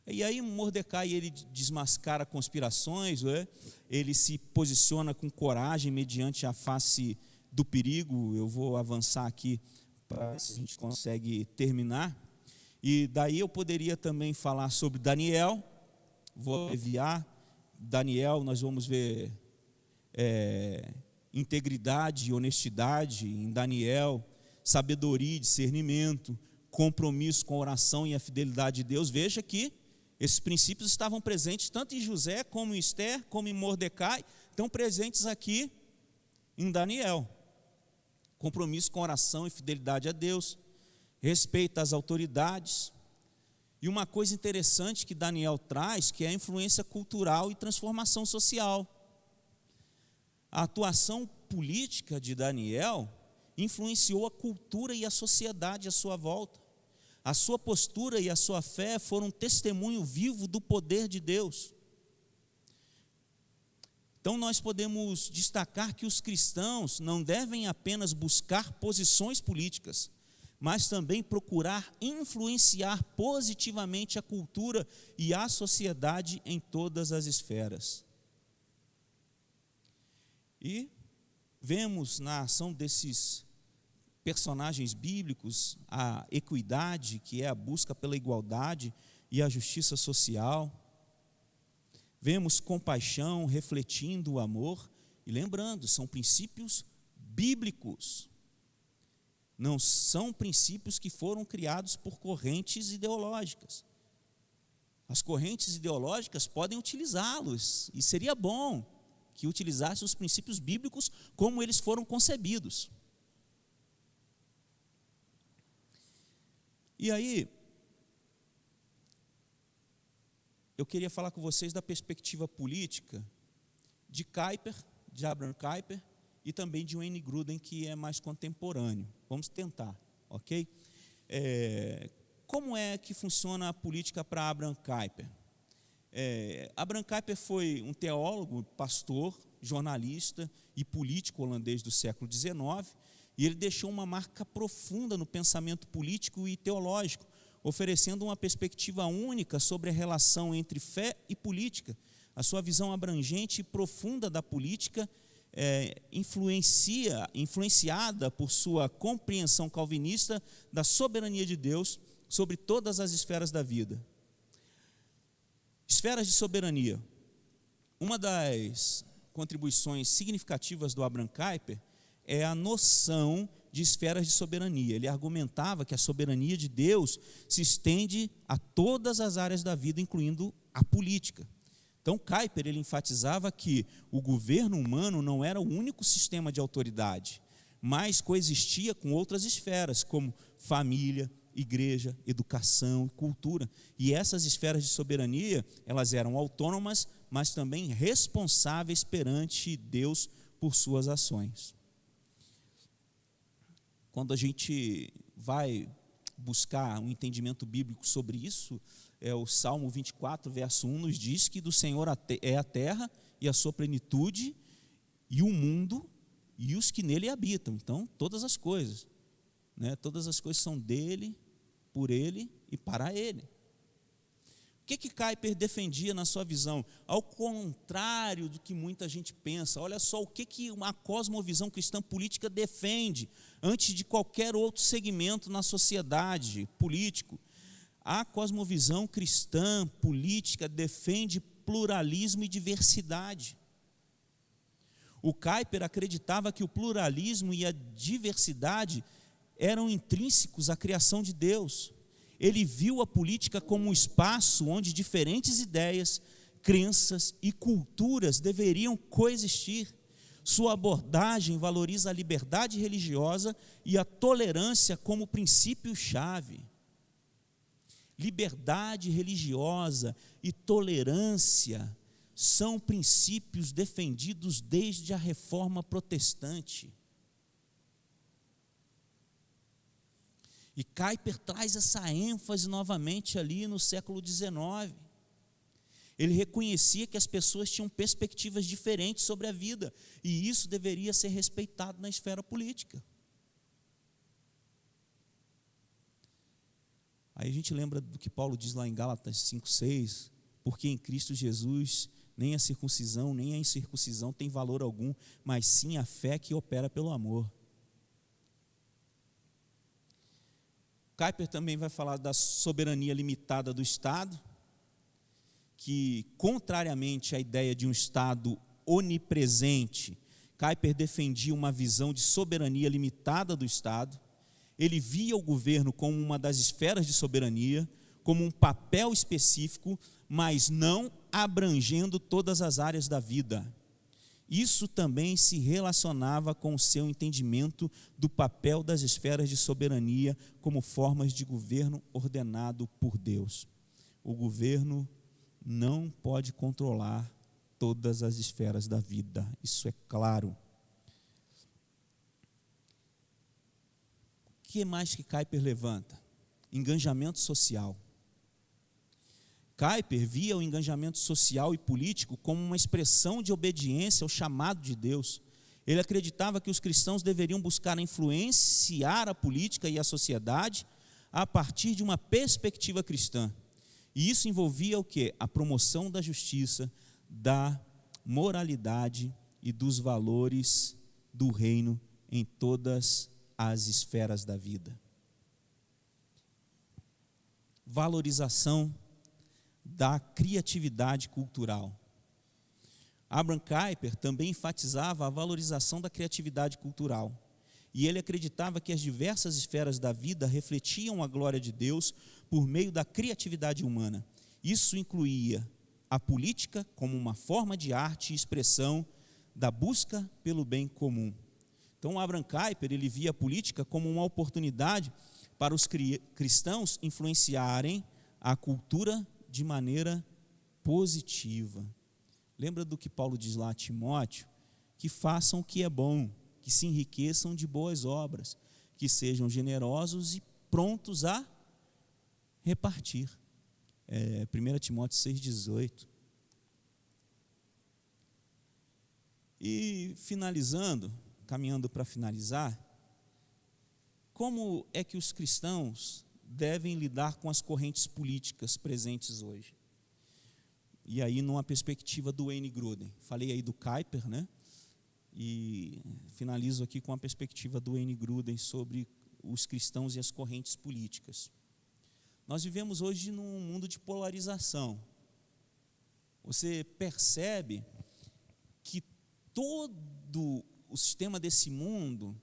E aí Mordecai, ele desmascara conspirações, ele se posiciona com coragem mediante a face do perigo. Eu vou avançar aqui para ver se a gente consegue terminar. E daí eu poderia também falar sobre Daniel. Vou abreviar. Daniel, nós vamos ver integridade e honestidade em Daniel, sabedoria e discernimento, compromisso com a oração e a fidelidade de Deus. Veja que esses princípios estavam presentes tanto em José, como em Ester, como em Mordecai, estão presentes aqui em Daniel. Compromisso com oração e fidelidade a Deus, respeito às autoridades. E uma coisa interessante que Daniel traz, que é a influência cultural e transformação social. A atuação política de Daniel influenciou a cultura e a sociedade à sua volta. A sua postura e a sua fé foram um testemunho vivo do poder de Deus. Então nós podemos destacar que os cristãos não devem apenas buscar posições políticas, mas também procurar influenciar positivamente a cultura e a sociedade em todas as esferas. E vemos na ação desses personagens bíblicos a equidade, que é a busca pela igualdade e a justiça social. Vemos compaixão refletindo o amor, e lembrando, são princípios bíblicos. Não são princípios que foram criados por correntes ideológicas. As correntes ideológicas podem utilizá-los, e seria bom que utilizasse os princípios bíblicos como eles foram concebidos. E aí, eu queria falar com vocês da perspectiva política de Kuyper, de Abraham Kuyper, e também de Wayne Grudem, que é mais contemporâneo. Vamos tentar, ok? Como é que funciona a política para Abraham Kuyper? Abraham Kuyper foi um teólogo, pastor, jornalista e político holandês do século XIX, e ele deixou uma marca profunda no pensamento político e teológico, oferecendo uma perspectiva única sobre a relação entre fé e política. A sua visão abrangente e profunda da política influenciada por sua compreensão calvinista da soberania de Deus sobre todas as esferas da vida. Esferas de soberania. Uma das contribuições significativas do Abraham Kuyper é a noção de esferas de soberania. Ele argumentava que a soberania de Deus se estende a todas as áreas da vida, incluindo a política. Então, Kuyper, ele enfatizava que o governo humano não era o único sistema de autoridade, mas coexistia com outras esferas, como família, igreja, educação e cultura. E essas esferas de soberania, elas eram autônomas, mas também responsáveis perante Deus por suas ações. Quando a gente vai buscar um entendimento bíblico sobre isso, o Salmo 24, verso 1, nos diz que do Senhor é a terra e a sua plenitude, e o mundo e os que nele habitam. Então, todas as coisas, né? Todas as coisas são dele, por ele e para ele. O que Kuyper defendia na sua visão? Ao contrário do que muita gente pensa, olha só o que uma cosmovisão cristã política defende antes de qualquer outro segmento na sociedade político. A cosmovisão cristã política defende pluralismo e diversidade. O Kuyper acreditava que o pluralismo e a diversidade eram intrínsecos à criação de Deus. Ele viu a política como um espaço onde diferentes ideias, crenças e culturas deveriam coexistir. Sua abordagem valoriza a liberdade religiosa e a tolerância como princípio-chave. Liberdade religiosa e tolerância são princípios defendidos desde a Reforma Protestante. E Kuyper traz essa ênfase novamente ali no século XIX. Ele reconhecia que as pessoas tinham perspectivas diferentes sobre a vida, e isso deveria ser respeitado na esfera política. Aí a gente lembra do que Paulo diz lá em Gálatas 5,6, porque em Cristo Jesus nem a circuncisão nem a incircuncisão tem valor algum, mas sim a fé que opera pelo amor. Kuyper também vai falar da soberania limitada do Estado, que, contrariamente à ideia de um Estado onipresente, Kuyper defendia uma visão de soberania limitada do Estado. Ele via o governo como uma das esferas de soberania, como um papel específico, mas não abrangendo todas as áreas da vida. Isso também se relacionava com o seu entendimento do papel das esferas de soberania como formas de governo ordenado por Deus. O governo não pode controlar todas as esferas da vida, isso é claro. O que mais que Kuyper levanta? Engajamento social. Kuyper via o engajamento social e político como uma expressão de obediência ao chamado de Deus. Ele acreditava que os cristãos deveriam buscar influenciar a política e a sociedade a partir de uma perspectiva cristã. E isso envolvia o quê? A promoção da justiça, da moralidade e dos valores do reino em todas as esferas da vida. Valorização da criatividade cultural. Abraham Kuyper também enfatizava a valorização da criatividade cultural. E ele acreditava que as diversas esferas da vida refletiam a glória de Deus por meio da criatividade humana. Isso incluía a política como uma forma de arte e expressão da busca pelo bem comum. Então, Abraham Kuyper, ele via a política como uma oportunidade para os cristãos influenciarem a cultura de maneira positiva. Lembra do que Paulo diz lá a Timóteo? Que façam o que é bom, que se enriqueçam de boas obras, que sejam generosos e prontos a repartir. 1 Timóteo 6,18. E finalizando, caminhando para finalizar, como é que os cristãos devem lidar com as correntes políticas presentes hoje? E aí, numa perspectiva do Wayne Grudem. Falei aí do Kuyper, né? E finalizo aqui com a perspectiva do Wayne Grudem sobre os cristãos e as correntes políticas. Nós vivemos hoje num mundo de polarização. Você percebe que todo o sistema desse mundo,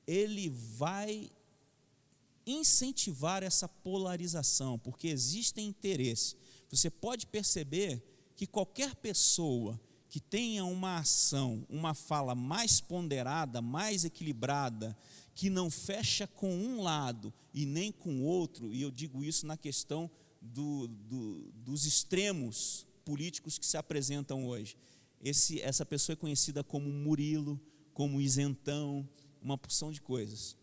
ele vai incentivar essa polarização, porque existem interesses. Você pode perceber que qualquer pessoa que tenha uma ação, uma fala mais ponderada, mais equilibrada, que não fecha com um lado e nem com o outro, e eu digo isso na questão dos extremos políticos que se apresentam hoje. Essa pessoa é conhecida como Murilo, como isentão, uma porção de coisas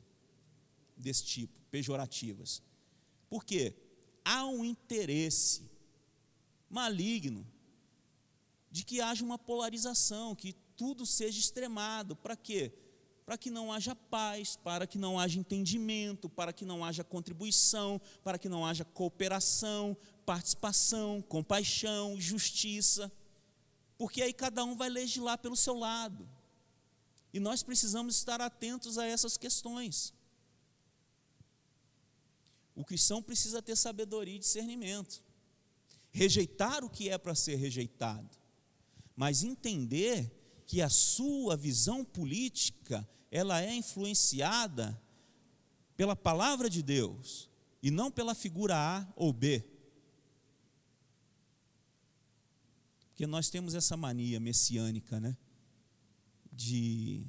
desse tipo, pejorativas. Por quê? Há um interesse maligno de que haja uma polarização, que tudo seja extremado. Para quê? Para que não haja paz, para que não haja entendimento, para que não haja contribuição, para que não haja cooperação, participação, compaixão, justiça, porque aí cada um vai legislar pelo seu lado. E nós precisamos estar atentos a essas questões. O cristão precisa ter sabedoria e discernimento, rejeitar o que é para ser rejeitado, mas entender que a sua visão política, ela é influenciada pela palavra de Deus, e não pela figura A ou B. Porque nós temos essa mania messiânica, né? De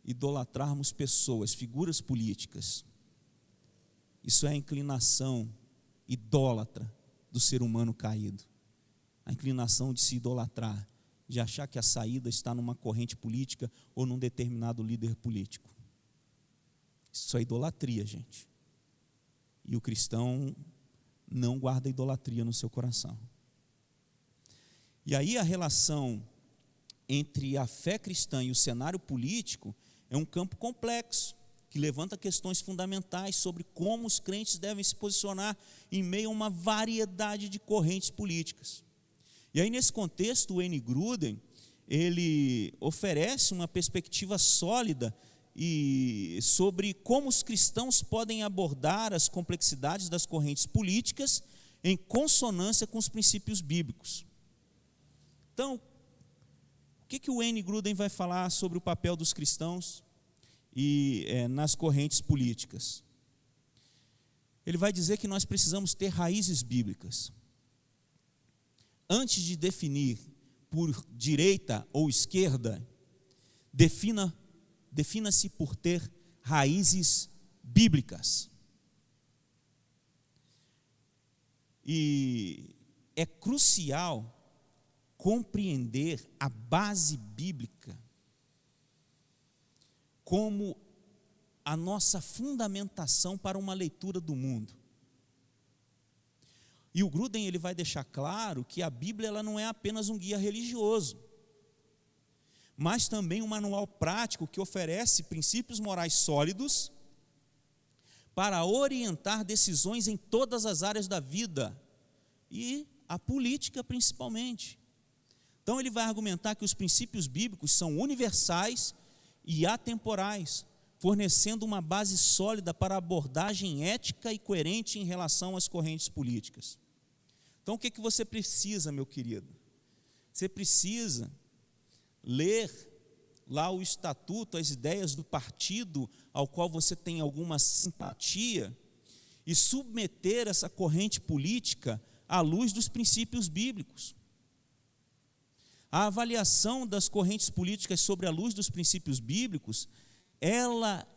idolatrarmos pessoas, figuras políticas. Isso é a inclinação idólatra do ser humano caído. A inclinação de se idolatrar, de achar que a saída está numa corrente política ou num determinado líder político. Isso é idolatria, gente. E o cristão não guarda idolatria no seu coração. E aí a relação entre a fé cristã e o cenário político é um campo complexo, que levanta questões fundamentais sobre como os crentes devem se posicionar em meio a uma variedade de correntes políticas. E aí, nesse contexto, o Wayne Grudem, ele oferece uma perspectiva sólida sobre como os cristãos podem abordar as complexidades das correntes políticas em consonância com os princípios bíblicos. Então, o que o Wayne Grudem vai falar sobre o papel dos cristãos nas correntes políticas? Ele vai dizer que nós precisamos ter raízes bíblicas. Antes de definir por direita ou esquerda, defina-se por ter raízes bíblicas. E é crucial compreender a base bíblica como a nossa fundamentação para uma leitura do mundo. E o Grudem, ele vai deixar claro que a Bíblia, ela não é apenas um guia religioso, mas também um manual prático que oferece princípios morais sólidos para orientar decisões em todas as áreas da vida, e a política principalmente. Então ele vai argumentar que os princípios bíblicos são universais e atemporais, fornecendo uma base sólida para a abordagem ética e coerente em relação às correntes políticas. Então o que você precisa, meu querido? Você precisa ler lá o estatuto, as ideias do partido ao qual você tem alguma simpatia e submeter essa corrente política à luz dos princípios bíblicos. A avaliação das correntes políticas sobre a luz dos princípios bíblicos, ela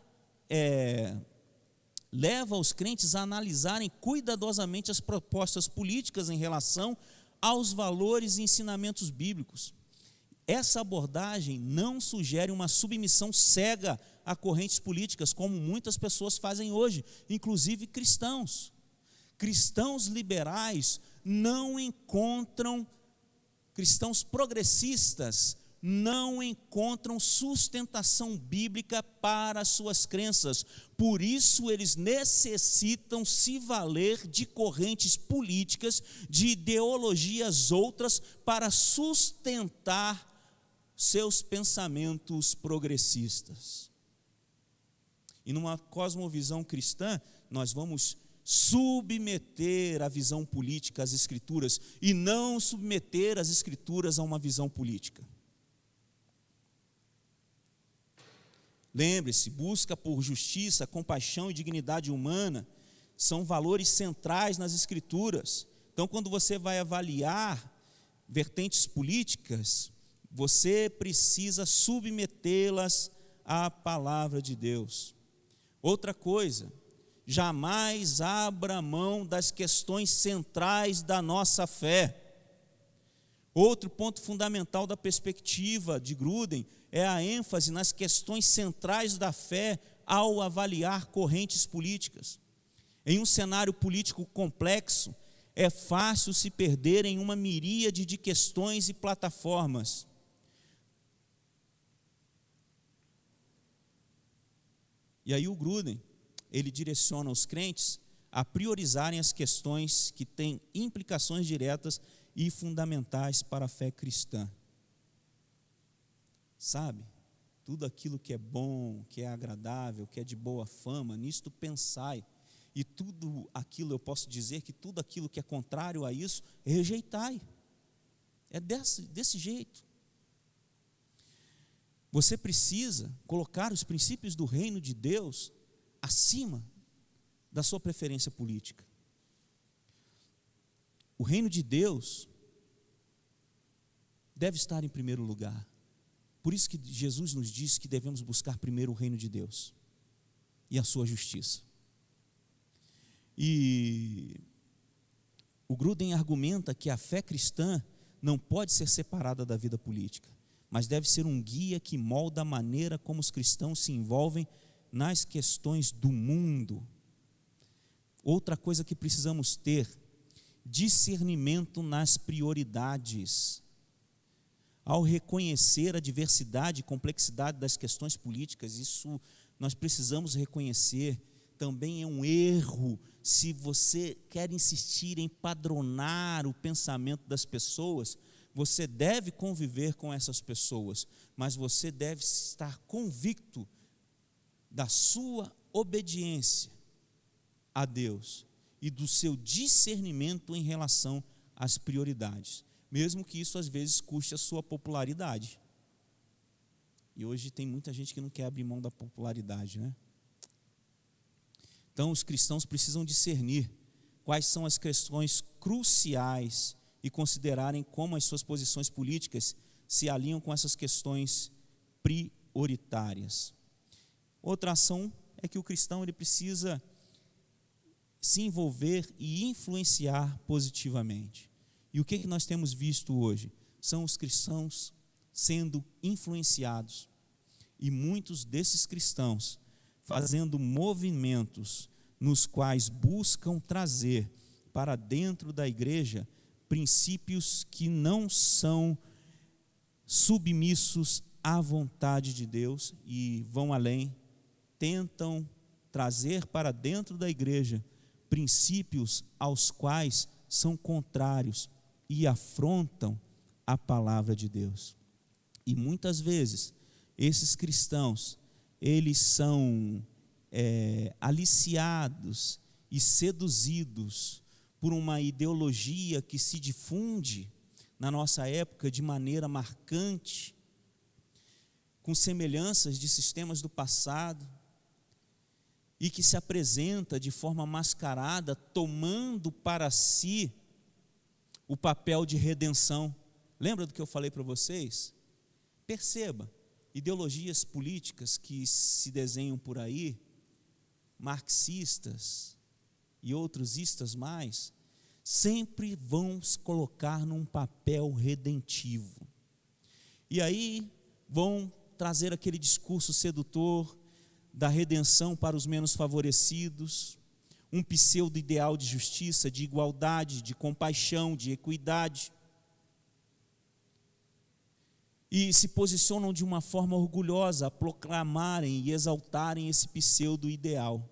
leva os crentes a analisarem cuidadosamente as propostas políticas em relação aos valores e ensinamentos bíblicos. Essa abordagem não sugere uma submissão cega a correntes políticas, como muitas pessoas fazem hoje, inclusive cristãos. Cristãos liberais cristãos progressistas não encontram sustentação bíblica para as suas crenças. Por isso eles necessitam se valer de correntes políticas, de ideologias outras, para sustentar seus pensamentos progressistas. E numa cosmovisão cristã, nós vamos submeter a visão política às Escrituras e não submeter as Escrituras a uma visão política. Lembre-se, busca por justiça, compaixão e dignidade humana são valores centrais nas Escrituras. Então, quando você vai avaliar vertentes políticas, você precisa submetê-las à palavra de Deus. Outra coisa, jamais abra mão das questões centrais da nossa fé. Outro ponto fundamental da perspectiva de Grudem é a ênfase nas questões centrais da fé ao avaliar correntes políticas. Em um cenário político complexo, é fácil se perder em uma miríade de questões e plataformas. E aí o Grudem, ele direciona os crentes a priorizarem as questões que têm implicações diretas e fundamentais para a fé cristã. Sabe, tudo aquilo que é bom, que é agradável, que é de boa fama, nisto pensai. E tudo aquilo, eu posso dizer que tudo aquilo que é contrário a isso, rejeitai. É desse jeito. Você precisa colocar os princípios do reino de Deus acima da sua preferência política. O reino de Deus deve estar em primeiro lugar. Por isso que Jesus nos diz que devemos buscar primeiro o reino de Deus e a sua justiça. E o Grudem argumenta que a fé cristã não pode ser separada da vida política, mas deve ser um guia que molda a maneira como os cristãos se envolvem nas questões do mundo. Outra coisa que precisamos ter, discernimento nas prioridades. Ao reconhecer a diversidade e complexidade das questões políticas, isso nós precisamos reconhecer. Também é um erro se você quer insistir em padronar o pensamento das pessoas. Você deve conviver com essas pessoas, mas você deve estar convicto da sua obediência a Deus e do seu discernimento em relação às prioridades, mesmo que isso às vezes custe a sua popularidade. E hoje tem muita gente que não quer abrir mão da popularidade, né? Então os cristãos precisam discernir quais são as questões cruciais e considerarem como as suas posições políticas se alinham com essas questões prioritárias. Outra ação é que o cristão ele precisa se envolver e influenciar positivamente. E o que nós temos visto hoje? São os cristãos sendo influenciados. E muitos desses cristãos fazendo movimentos nos quais buscam trazer para dentro da igreja princípios que não são submissos à vontade de Deus e vão além, tentam trazer para dentro da igreja princípios aos quais são contrários e afrontam a palavra de Deus. E muitas vezes esses cristãos, eles são aliciados e seduzidos por uma ideologia que se difunde na nossa época de maneira marcante, com semelhanças de sistemas do passado, e que se apresenta de forma mascarada, tomando para si o papel de redenção. Lembra do que eu falei para vocês? Perceba, ideologias políticas que se desenham por aí, marxistas e outros istas mais, sempre vão se colocar num papel redentivo. E aí vão trazer aquele discurso sedutor da redenção para os menos favorecidos, um pseudo-ideal de justiça, de igualdade, de compaixão, de equidade. E se posicionam de uma forma orgulhosa a proclamarem e exaltarem esse pseudo-ideal,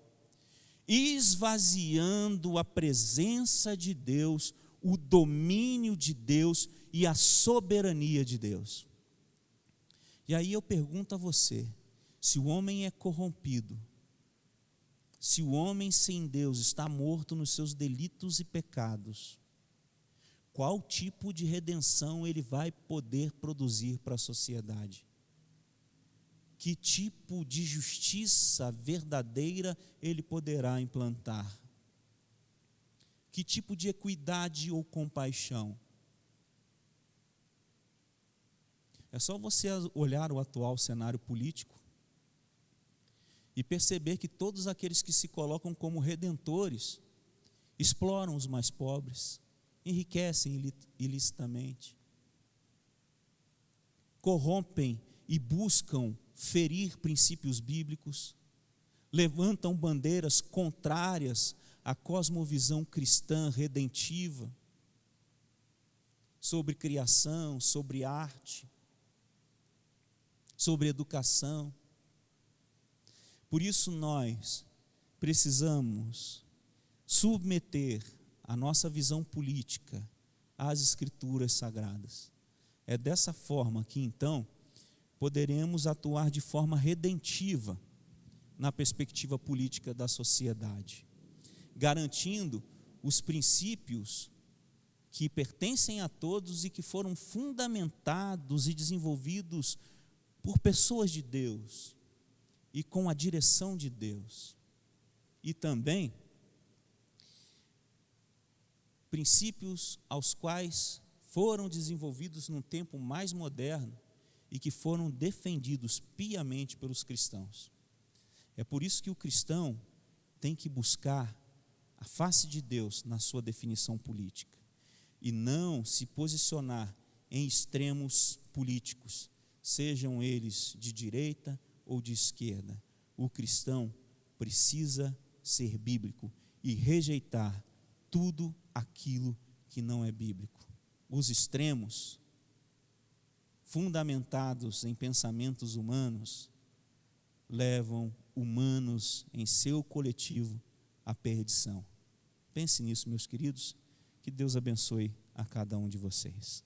esvaziando a presença de Deus, o domínio de Deus e a soberania de Deus. E aí eu pergunto a você, se o homem é corrompido, se o homem sem Deus está morto nos seus delitos e pecados, qual tipo de redenção ele vai poder produzir para a sociedade? Que tipo de justiça verdadeira ele poderá implantar? Que tipo de equidade ou compaixão? É só você olhar o atual cenário político e perceber que todos aqueles que se colocam como redentores exploram os mais pobres, enriquecem ilicitamente, corrompem e buscam ferir princípios bíblicos, levantam bandeiras contrárias à cosmovisão cristã redentiva, sobre criação, sobre arte, sobre educação. Por isso nós precisamos submeter a nossa visão política às Escrituras Sagradas. É dessa forma que então poderemos atuar de forma redentiva na perspectiva política da sociedade, garantindo os princípios que pertencem a todos e que foram fundamentados e desenvolvidos por pessoas de Deus e com a direção de Deus. E também princípios aos quais foram desenvolvidos num tempo mais moderno e que foram defendidos piamente pelos cristãos. É por isso que o cristão tem que buscar a face de Deus na sua definição política e não se posicionar em extremos políticos, sejam eles de direita ou de esquerda. O cristão precisa ser bíblico e rejeitar tudo aquilo que não é bíblico. Os extremos, fundamentados em pensamentos humanos, levam humanos em seu coletivo à perdição. Pense nisso, meus queridos, que Deus abençoe a cada um de vocês.